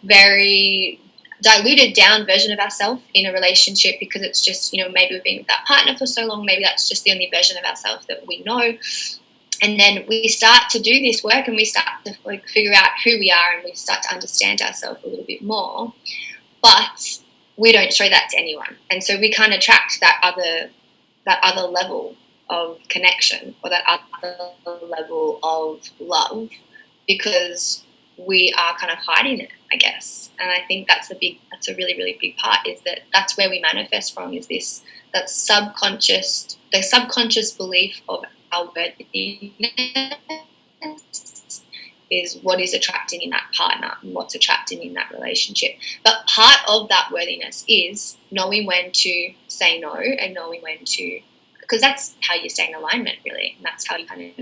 very diluted down version of ourselves in a relationship because it's just, maybe we've been with that partner for so long, maybe that's just the only version of ourselves that we know. And then we start to do this work and we start to figure out who we are and we start to understand ourselves a little bit more. But we don't show that to anyone. And so we can't attract that other level of connection or that other level of love because we are kind of hiding it, I guess. And I think that's a really, really big part, is that's where we manifest from, is the subconscious belief of our worthiness is what is attracting in that partner and what's attracting in that relationship. But part of that worthiness is knowing when to say no and knowing when to, because that's how you stay in alignment, really. And that's how you kind of,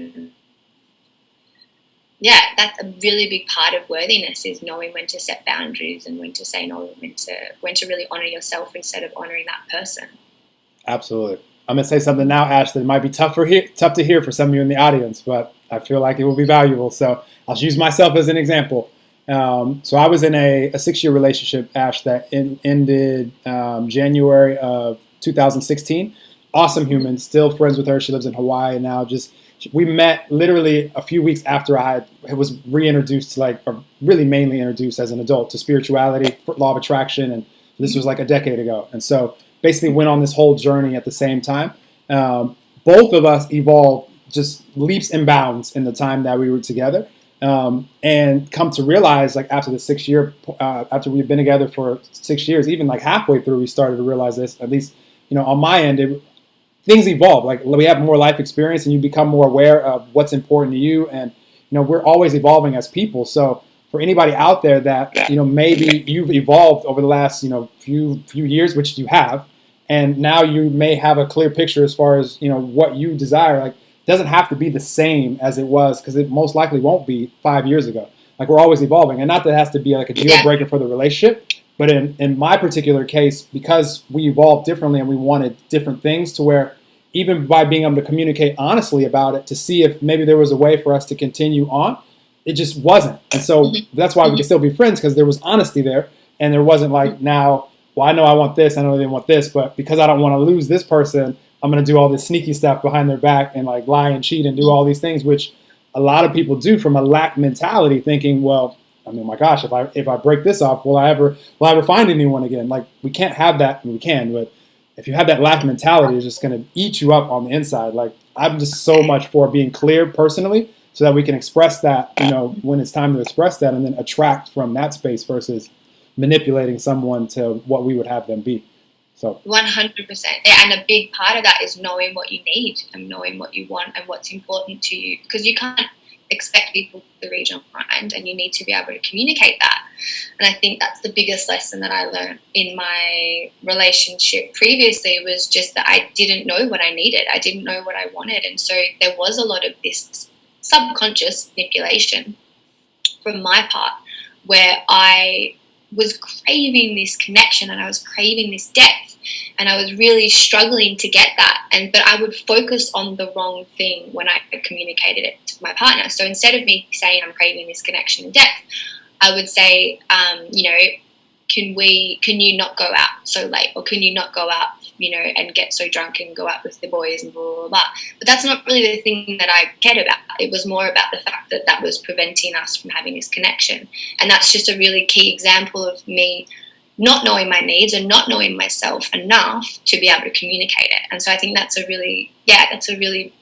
that's a really big part of worthiness, is knowing when to set boundaries and when to say no and when to really honor yourself instead of honoring that person. Absolutely. I'm going to say something now, Ash, that might be tough to hear for some of you in the audience, but I feel like it will be valuable. So I'll use myself as an example. So I was in a 6-year relationship, Ash, that ended January of 2016. Awesome human, still friends with her. She lives in Hawaii now. We met literally a few weeks after I was reintroduced to or really mainly introduced as an adult to spirituality, law of attraction, and this was like a decade ago. And so basically went on this whole journey at the same time. Both of us evolved just leaps and bounds in the time that we were together, and come to realize after the 6 year, after we've been together for 6 years, even halfway through, we started to realize this. At least on my end, things evolve. We have more life experience, and you become more aware of what's important to you. And we're always evolving as people. So for anybody out there that maybe you've evolved over the last few years, which you have, and now you may have a clear picture as far as what you desire. It doesn't have to be the same as it was, because it most likely won't be 5 years ago. We're always evolving, and not that it has to be a deal breaker for the relationship. But in my particular case, because we evolved differently and we wanted different things, to where even by being able to communicate honestly about it to see if maybe there was a way for us to continue on, it just wasn't. And so that's why we can still be friends, because there was honesty there, and there wasn't now, well, I know I want this, I know they want this, but because I don't want to lose this person, I'm going to do all this sneaky stuff behind their back and lie and cheat and do all these things, which a lot of people do from a lack mentality, thinking, well, I mean, my gosh, if I break this off, will I ever find anyone again? We can't have that. I mean, we can, but if you have that lack mentality, it's just going to eat you up on the inside. I'm just so much for being clear personally, so that we can express that, when it's time to express that, and then attract from that space versus manipulating someone to what we would have them be. So 100%. And a big part of that is knowing what you need and knowing what you want and what's important to you, because you can't expect people to read your mind, and you need to be able to communicate that. And I think that's the biggest lesson that I learned in my relationship previously, was just that I didn't know what I needed. I didn't know what I wanted. And so there was a lot of this subconscious manipulation from my part, where I was craving this connection and I was craving this depth, and I was really struggling to get that. But I would focus on the wrong thing when I communicated it to my partner. So instead of me saying I'm craving this connection and depth, I would say, can you not go out so late, or can you not go out, and get so drunk and go out with the boys and blah, blah, blah. But that's not really the thing that I cared about. It was more about the fact that that was preventing us from having this connection. And that's just a really key example of me not knowing my needs and not knowing myself enough to be able to communicate it. And so I think that's a really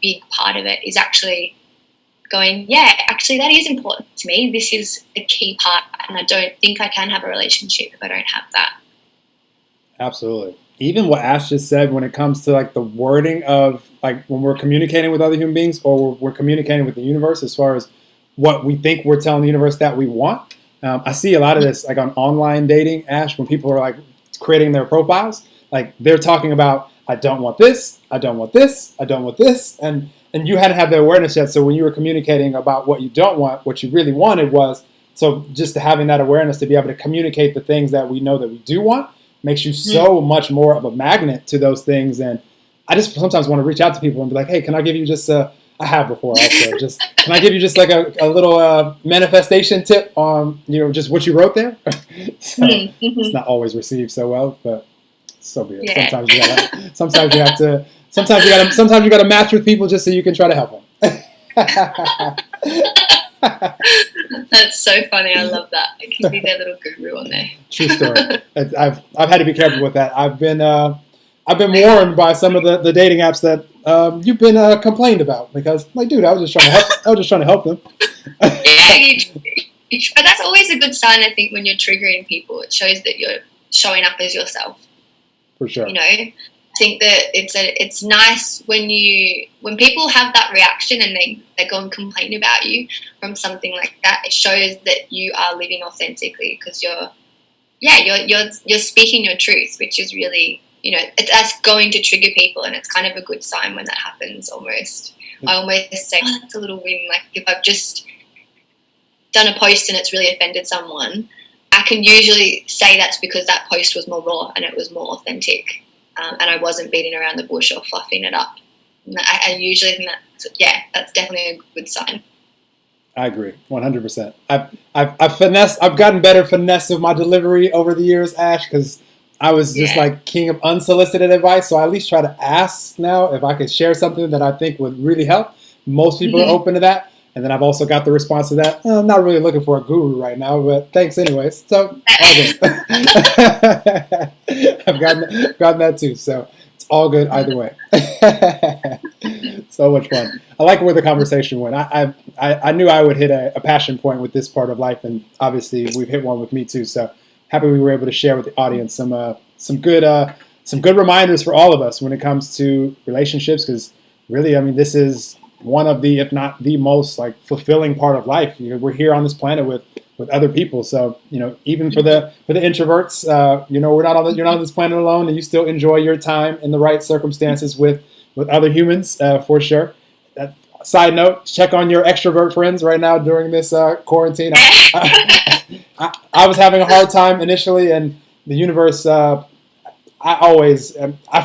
big part of it, is actually going, actually that is important to me. This is a key part, and I don't think I can have a relationship if I don't have that. Absolutely. Even what Ash just said when it comes to like the wording of like when we're communicating with other human beings, or we're communicating with the universe, as far as what we think we're telling the universe that we want. I see a lot of this like on online dating, Ash, when people are like creating their profiles, like they're talking about, I don't want this, I don't want this, I don't want this, and you hadn't had the awareness yet. So when you were communicating about what you don't want, what you really wanted was, so just having that awareness to be able to communicate the things that we know that we do want makes you so much more of a magnet to those things. And I just sometimes want to reach out to people and be like, hey, can I give you just I have before also, just can I give you just like a little manifestation tip on, just what you wrote there? So it's not always received so well, but so be it. Yeah. Sometimes you gotta match with people just so you can try to help them. That's so funny. I love that. I can be their little guru on there. True story. I've had to be careful with that. I've been warned by some of the dating apps that you've been complained about, because like, dude, I was just trying to help them. But that's always a good sign, I think, when you're triggering people. It shows that you're showing up as yourself. For sure. I think that it's nice when people have that reaction and they go and complain about you from something like that. It shows that you are living authentically, because you're speaking your truth, which is really, that's going to trigger people, and it's kind of a good sign when that happens. Almost, I almost say, that's a little win. Like if I've just done a post and it's really offended someone, I can usually say that's because that post was more raw and it was more authentic. And I wasn't beating around the bush or fluffing it up. And I usually think that's definitely a good sign. I agree, 100%. I've gotten better finesse of my delivery over the years, Ash, because I was just like king of unsolicited advice. So I at least try to ask now if I could share something that I think would really help. Most people are open to that. And then I've also got the response to that, I'm not really looking for a guru right now, but thanks anyways. So, all good. I've gotten that too. So, it's all good either way. So much fun. I like where the conversation went. I knew I would hit a passion point with this part of life, and obviously we've hit one with me too. So, happy we were able to share with the audience some good reminders for all of us when it comes to relationships, because really, I mean, this is one of the, if not the most like fulfilling part of life. We're here on this planet with other people. So, even for the introverts, you're not on this planet alone, and you still enjoy your time in the right circumstances with other humans, for sure. Side note, check on your extrovert friends right now during this quarantine. I was having a hard time initially, and the universe, I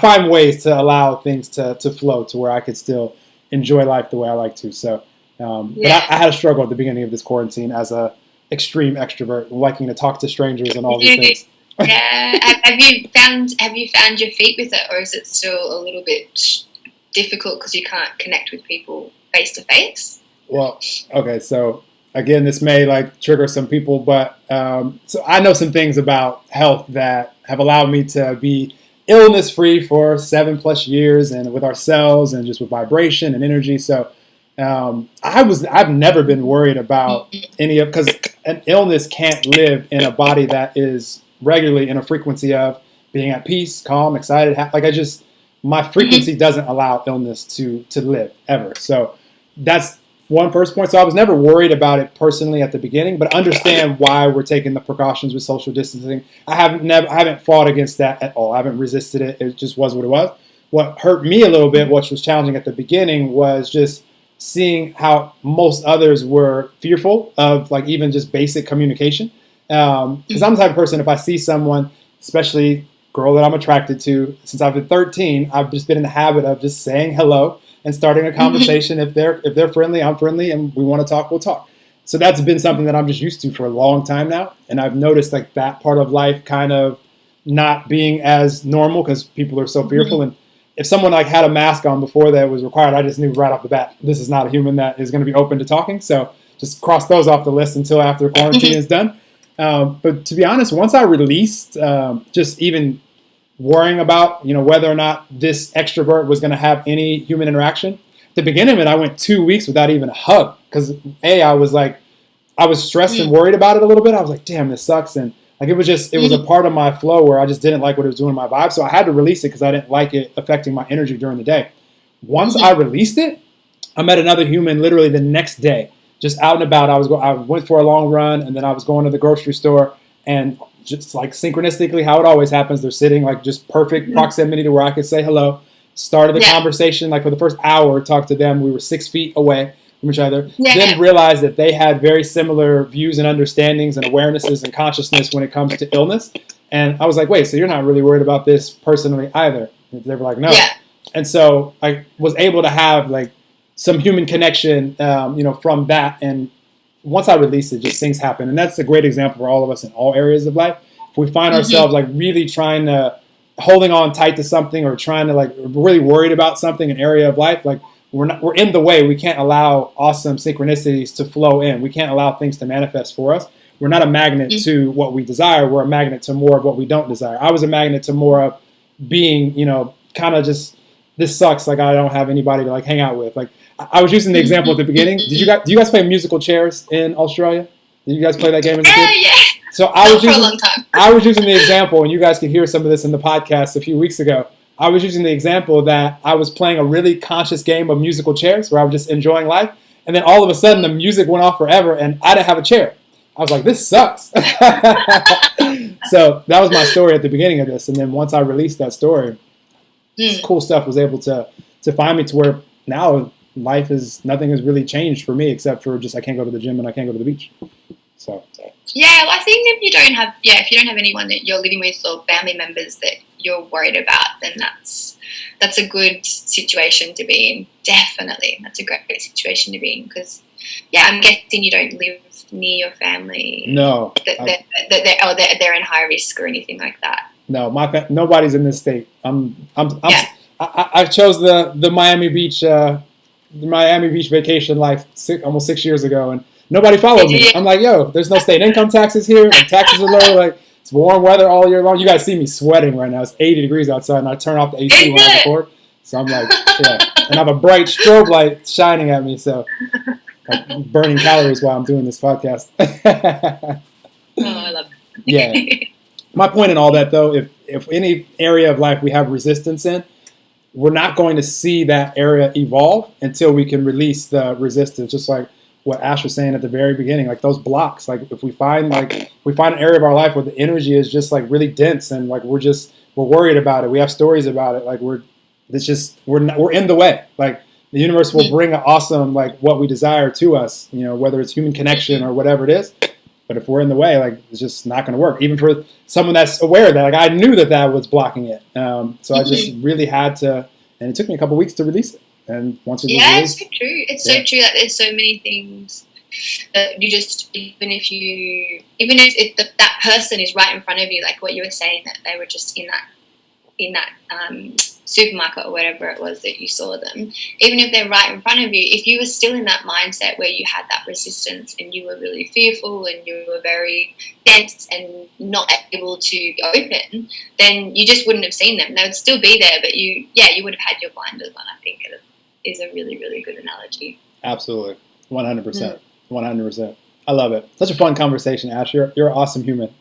find ways to allow things to flow to where I could still enjoy life the way I like to. So, but I had a struggle at the beginning of this quarantine as a extreme extrovert, liking to talk to strangers and all these things. Yeah. Have you found your feet with it, or is it still a little bit difficult because you can't connect with people face to face? Well, okay. So again, this may like trigger some people, but so I know some things about health that have allowed me to be illness free for 7+ years, and with our cells and just with vibration and energy. So I've never been worried about any of, because an illness can't live in a body that is regularly in a frequency of being at peace, calm, excited. My frequency doesn't allow illness to live ever. So that's one first point. So I was never worried about it personally at the beginning, but understand why we're taking the precautions with social distancing. I haven't fought against that at all. I haven't resisted it. It just was what it was. What hurt me a little bit, which was challenging at the beginning, was just seeing how most others were fearful of like even just basic communication. Because I'm the type of person, if I see someone, especially girl that I'm attracted to, since I've been 13, I've just been in the habit of just saying hello and starting a conversation. If they're friendly, I'm friendly, and we want to talk, we'll talk. So that's been something that I'm just used to for a long time now, and I've noticed like that part of life kind of not being as normal because people are so fearful. And if someone like had a mask on before that was required, I just knew right off the bat this is not a human that is going to be open to talking. So just cross those off the list until after quarantine is done. But to be honest, once I released just even worrying about whether or not this extrovert was going to have any human interaction, at the beginning of it, I went 2 weeks without even a hug because I was stressed and worried about it a little bit. I was like, damn, this sucks. And like it was a part of my flow where I just didn't like what it was doing to my vibe. So I had to release it because I didn't like it affecting my energy during the day. Once I released it, I met another human literally the next day, just out and about. I went for a long run, and then I was going to the grocery store, and just like synchronistically, how it always happens, they're sitting like just perfect proximity to where I could say hello. Started the conversation, like for the first hour, talked to them. We were 6 feet away from each other. Then realized that they had very similar views and understandings and awarenesses and consciousness when it comes to illness. And I was like, wait, so you're not really worried about this personally either? And they were like, no. Yeah. And so I was able to have like some human connection, from that. And once I released it, just things happen. And that's a great example for all of us in all areas of life. If we find ourselves like really trying to holding on tight to something or trying to like really worried about something, an area of life, like we're in the way. We can't allow awesome synchronicities to flow in. We can't allow things to manifest for us. We're not a magnet to what we desire. We're a magnet to more of what we don't desire. I was a magnet to more of being, kind of just, this sucks. Like I don't have anybody to like hang out with. Like I was using the example at the beginning. Do you guys play musical chairs in Australia? Did you guys play that game as a kid? Yeah. So I was using the example, and you guys could hear some of this in the podcast a few weeks ago. I was using the example that I was playing a really conscious game of musical chairs where I was just enjoying life. And then all of a sudden the music went off forever and I didn't have a chair. I was like, this sucks. So that was my story at the beginning of this. And then once I released that story, cool stuff was able to find me to where now nothing has really changed for me except for just I can't go to the gym and I can't go to the beach. So yeah, well, I think if you don't have anyone that you're living with or family members that you're worried about, then that's a good situation to be in. Definitely, that's a great situation to be in because, I'm guessing you don't live near your family. No, they're in high risk or anything like that. No, nobody's in this state. I chose the Miami Beach vacation life almost 6 years ago, and nobody followed me. I'm like, yo, there's no state income taxes here. The taxes are low. Like it's warm weather all year long. You guys see me sweating right now. It's 80 degrees outside, and I turn off the AC when I record. So I'm like, and I have a bright strobe light shining at me, so like burning calories while I'm doing this podcast. I love it. Yeah. My point in all that, though, if any area of life we have resistance in, we're not going to see that area evolve until we can release the resistance. Just like what Ash was saying at the very beginning, like those blocks. Like if we find an area of our life where the energy is just like really dense and like we're worried about it. We have stories about it. Like we're in the way. Like the universe will bring an awesome like what we desire to us. Whether it's human connection or whatever it is. But if we're in the way, like it's just not going to work. Even for someone that's aware of that, like I knew that was blocking it. So I just really had to, and it took me a couple weeks to release it. And once it was released, it's so true. It's so true that there's so many things that you just even if that person is right in front of you, like what you were saying, that they were just in that supermarket or whatever it was that you saw them, even if they're right in front of you, if you were still in that mindset where you had that resistance and you were really fearful and you were very dense and not able to open, then you just wouldn't have seen them. They would still be there, but you would have had your blinders on. I think it is a really, really good analogy. Absolutely. 100%. 100%. I love it. Such a fun conversation, Ash. You're an awesome human.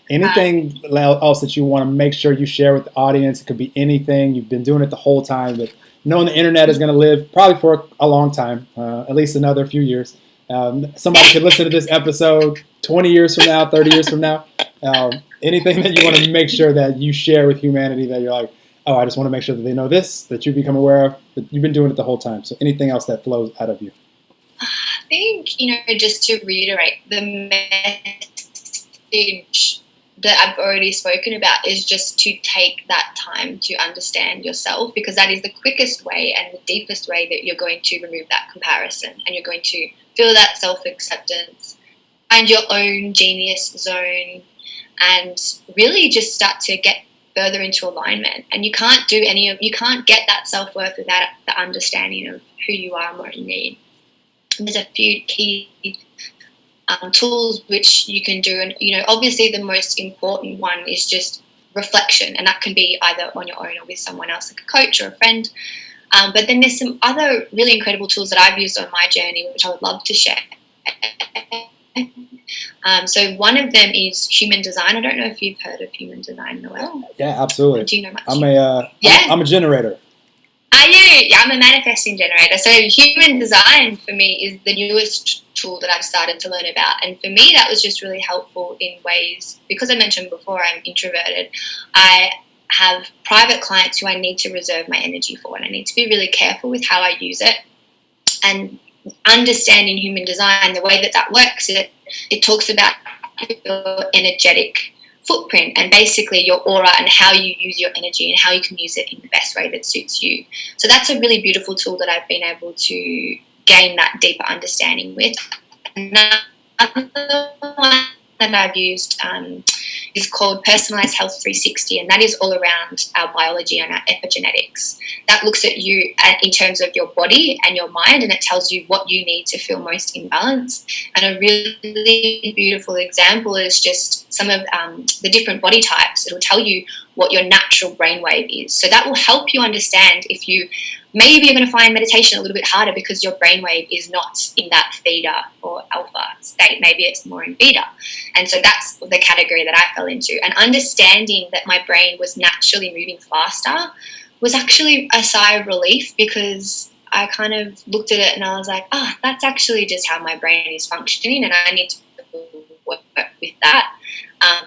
Anything else that you want to make sure you share with the audience? It could be anything. You've been doing it the whole time, but knowing the internet is going to live probably for a long time, at least another few years. Somebody could listen to this episode 20 years from now, 30 years from now. Anything that you want to make sure that you share with humanity that you're like, oh, I just want to make sure that they know this, that you become aware of, but you've been doing it the whole time. So anything else that flows out of you? I think, just to reiterate, the message that I've already spoken about is just to take that time to understand yourself, because that is the quickest way and the deepest way that you're going to remove that comparison, and you're going to feel that self-acceptance, find your own genius zone, and really just start to get further into alignment. And you can't get that self-worth without the understanding of who you are and what you need. And there's a few key tools which you can do, and obviously the most important one is just reflection, and that can be either on your own or with someone else, like a coach or a friend. But then there's some other really incredible tools that I've used on my journey, which I would love to share. So one of them is human design. I don't know if you've heard of human design, Noelle. Yeah, absolutely. Do you know much? I'm a generator. Are you? Yeah, I'm a manifesting generator. So human design for me is the newest tool that I've started to learn about. And for me, that was just really helpful in ways, because I mentioned before I'm introverted. I have private clients who I need to reserve my energy for, and I need to be really careful with how I use it. And understanding human design, the way that works, it talks about your energetic footprint and basically your aura and how you use your energy and how you can use it in the best way that suits you. So that's a really beautiful tool that I've been able to gain that deeper understanding with. Another one that I've used is called Personalized Health 360, and that is all around our biology and our epigenetics. That looks at you in terms of your body and your mind, and it tells you what you need to feel most in balance. And a really beautiful example is just some of the different body types. It will tell you what your natural brainwave is. So that will help you understand if you maybe you're going to find meditation a little bit harder because your brainwave is not in that theta or alpha state. Maybe it's more in beta. And so that's the category that I fell into. And understanding that my brain was naturally moving faster was actually a sigh of relief, because I kind of looked at it and I was like, that's actually just how my brain is functioning, and I need to work with that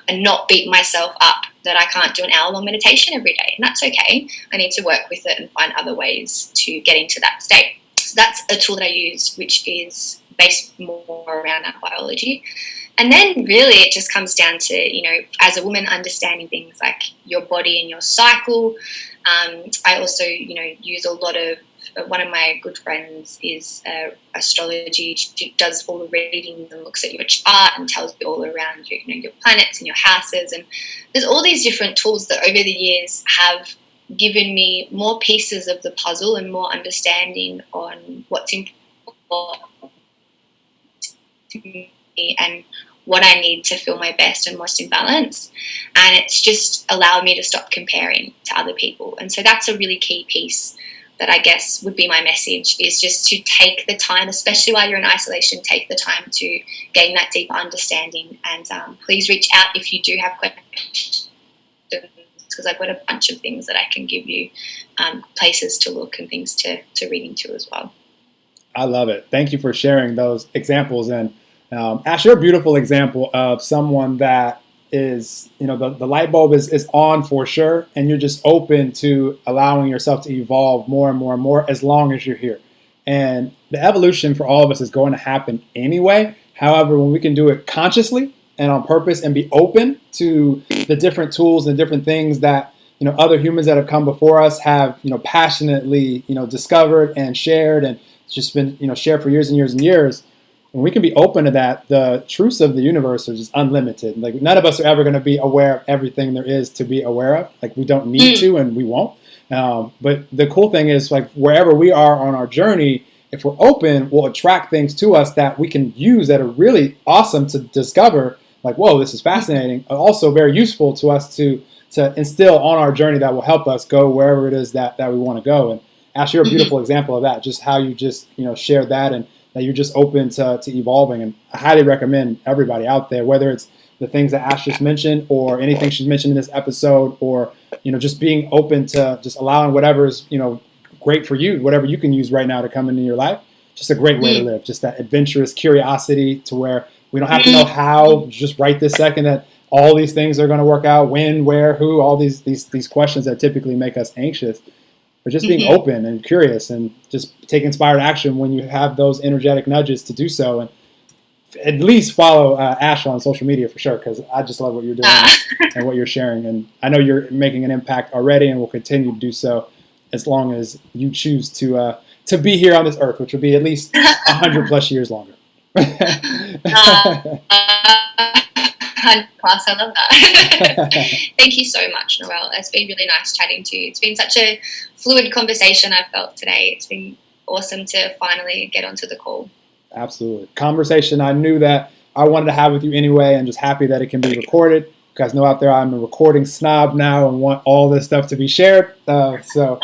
and not beat myself up that I can't do an hour-long meditation every day. And that's okay. I need to work with it and find other ways to get into that state. So that's a tool that I use, which is based more around our biology. And then really it just comes down to, as a woman, understanding things like your body and your cycle. I also, use a lot of, one of my good friends is astrology. She does all the readings and looks at your chart and tells you all around your planets and your houses. And there's all these different tools that over the years have given me more pieces of the puzzle and more understanding on what's important to me and what I need to feel my best and most in balance. And it's just allowed me to stop comparing to other people. And so that's a really key piece that I guess would be my message, is just to take the time, especially while you're in isolation, take the time to gain that deeper understanding. And please reach out if you do have questions, because I've got a bunch of things that I can give you, places to look and things to read into as well. I love it. Thank you for sharing those examples. And Ash, you're a beautiful example of someone that is, the light bulb is on for sure, and you're just open to allowing yourself to evolve more and more and more as long as you're here. And the evolution for all of us is going to happen anyway. However, when we can do it consciously and on purpose and be open to the different tools and different things that other humans that have come before us have passionately discovered and shared, and it's just been shared for years and years and years. When we can be open to that, the truths of the universe are just unlimited. Like, none of us are ever going to be aware of everything there is to be aware of. Like, we don't need to, and we won't. But the cool thing is, like, wherever we are on our journey, if we're open, we'll attract things to us that we can use that are really awesome to discover. Like, whoa, this is fascinating. Also very useful to us to instill on our journey that will help us go wherever it is that we want to go. And Ash, you're a beautiful example of that. Just how you just shared that, and that you're just open to evolving. And I highly recommend everybody out there, whether it's the things that Ash just mentioned or anything she's mentioned in this episode, or just being open to just allowing whatever is great for you, whatever you can use right now to come into your life. Just a great way to live. Just that adventurous curiosity to where we don't have to know how, just right this second, that all these things are going to work out, when, where, who, all these questions that typically make us anxious. But just being open and curious and just take inspired action when you have those energetic nudges to do so, and at least follow Ash on social media for sure, because I just love what you're doing and what you're sharing. And I know you're making an impact already and will continue to do so as long as you choose to be here on this earth, which will be at least 100 plus years longer. 100 plus, I love that. Thank you so much, Noel. It's been really nice chatting to you. It's been such a fluid conversation I've felt today. It's been awesome to finally get onto the call. Absolutely. Conversation I knew that I wanted to have with you anyway, and just happy that it can be recorded. You guys know out there I'm a recording snob now and want all this stuff to be shared. So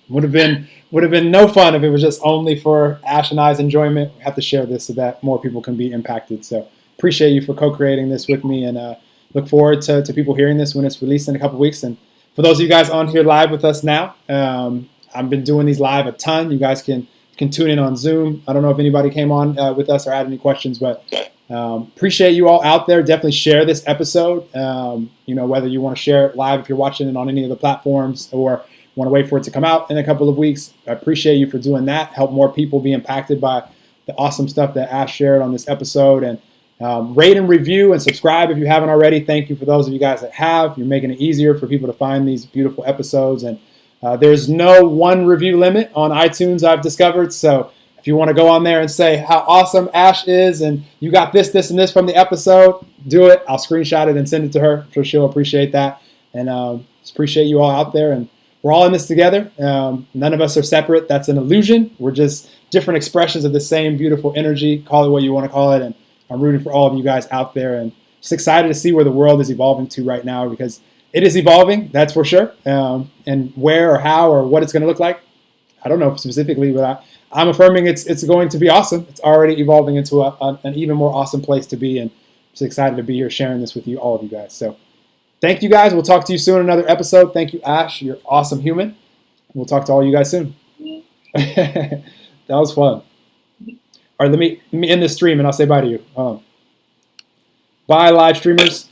would have been no fun if it was just only for Ash and I's enjoyment. We have to share this so that more people can be impacted. So appreciate you for co-creating this with me, and look forward to people hearing this when it's released in a couple of weeks. And for those of you guys on here live with us now, I've been doing these live a ton. You guys can tune in on Zoom. I don't know if anybody came on with us or had any questions, but appreciate you all out there. Definitely share this episode. Whether you want to share it live if you're watching it on any of the platforms or want to wait for it to come out in a couple of weeks. I appreciate you for doing that. Help more people be impacted by the awesome stuff that Ash shared on this episode. And rate and review and subscribe if you haven't already. Thank you for those of you guys that have. You're making it easier for people to find these beautiful episodes. And there's no one review limit on iTunes, I've discovered. So if you want to go on there and say how awesome Ash is and you got this, and this from the episode, do it. I'll screenshot it and send it to her. I'm sure she'll appreciate that. And just appreciate you all out there. And we're all in this together. None of us are separate. That's an illusion. We're just different expressions of the same beautiful energy. Call it what you want to call it. And I'm rooting for all of you guys out there and just excited to see where the world is evolving to right now, because it is evolving, that's for sure. And where or how or what it's going to look like, I don't know specifically, but I'm affirming it's going to be awesome. It's already evolving into an even more awesome place to be, and I'm just excited to be here sharing this with you, all of you guys. So thank you guys. We'll talk to you soon in another episode. Thank you, Ash. You're an awesome human. We'll talk to all you guys soon. That was fun. All right, let me end this stream and I'll say bye to you. Bye, live streamers.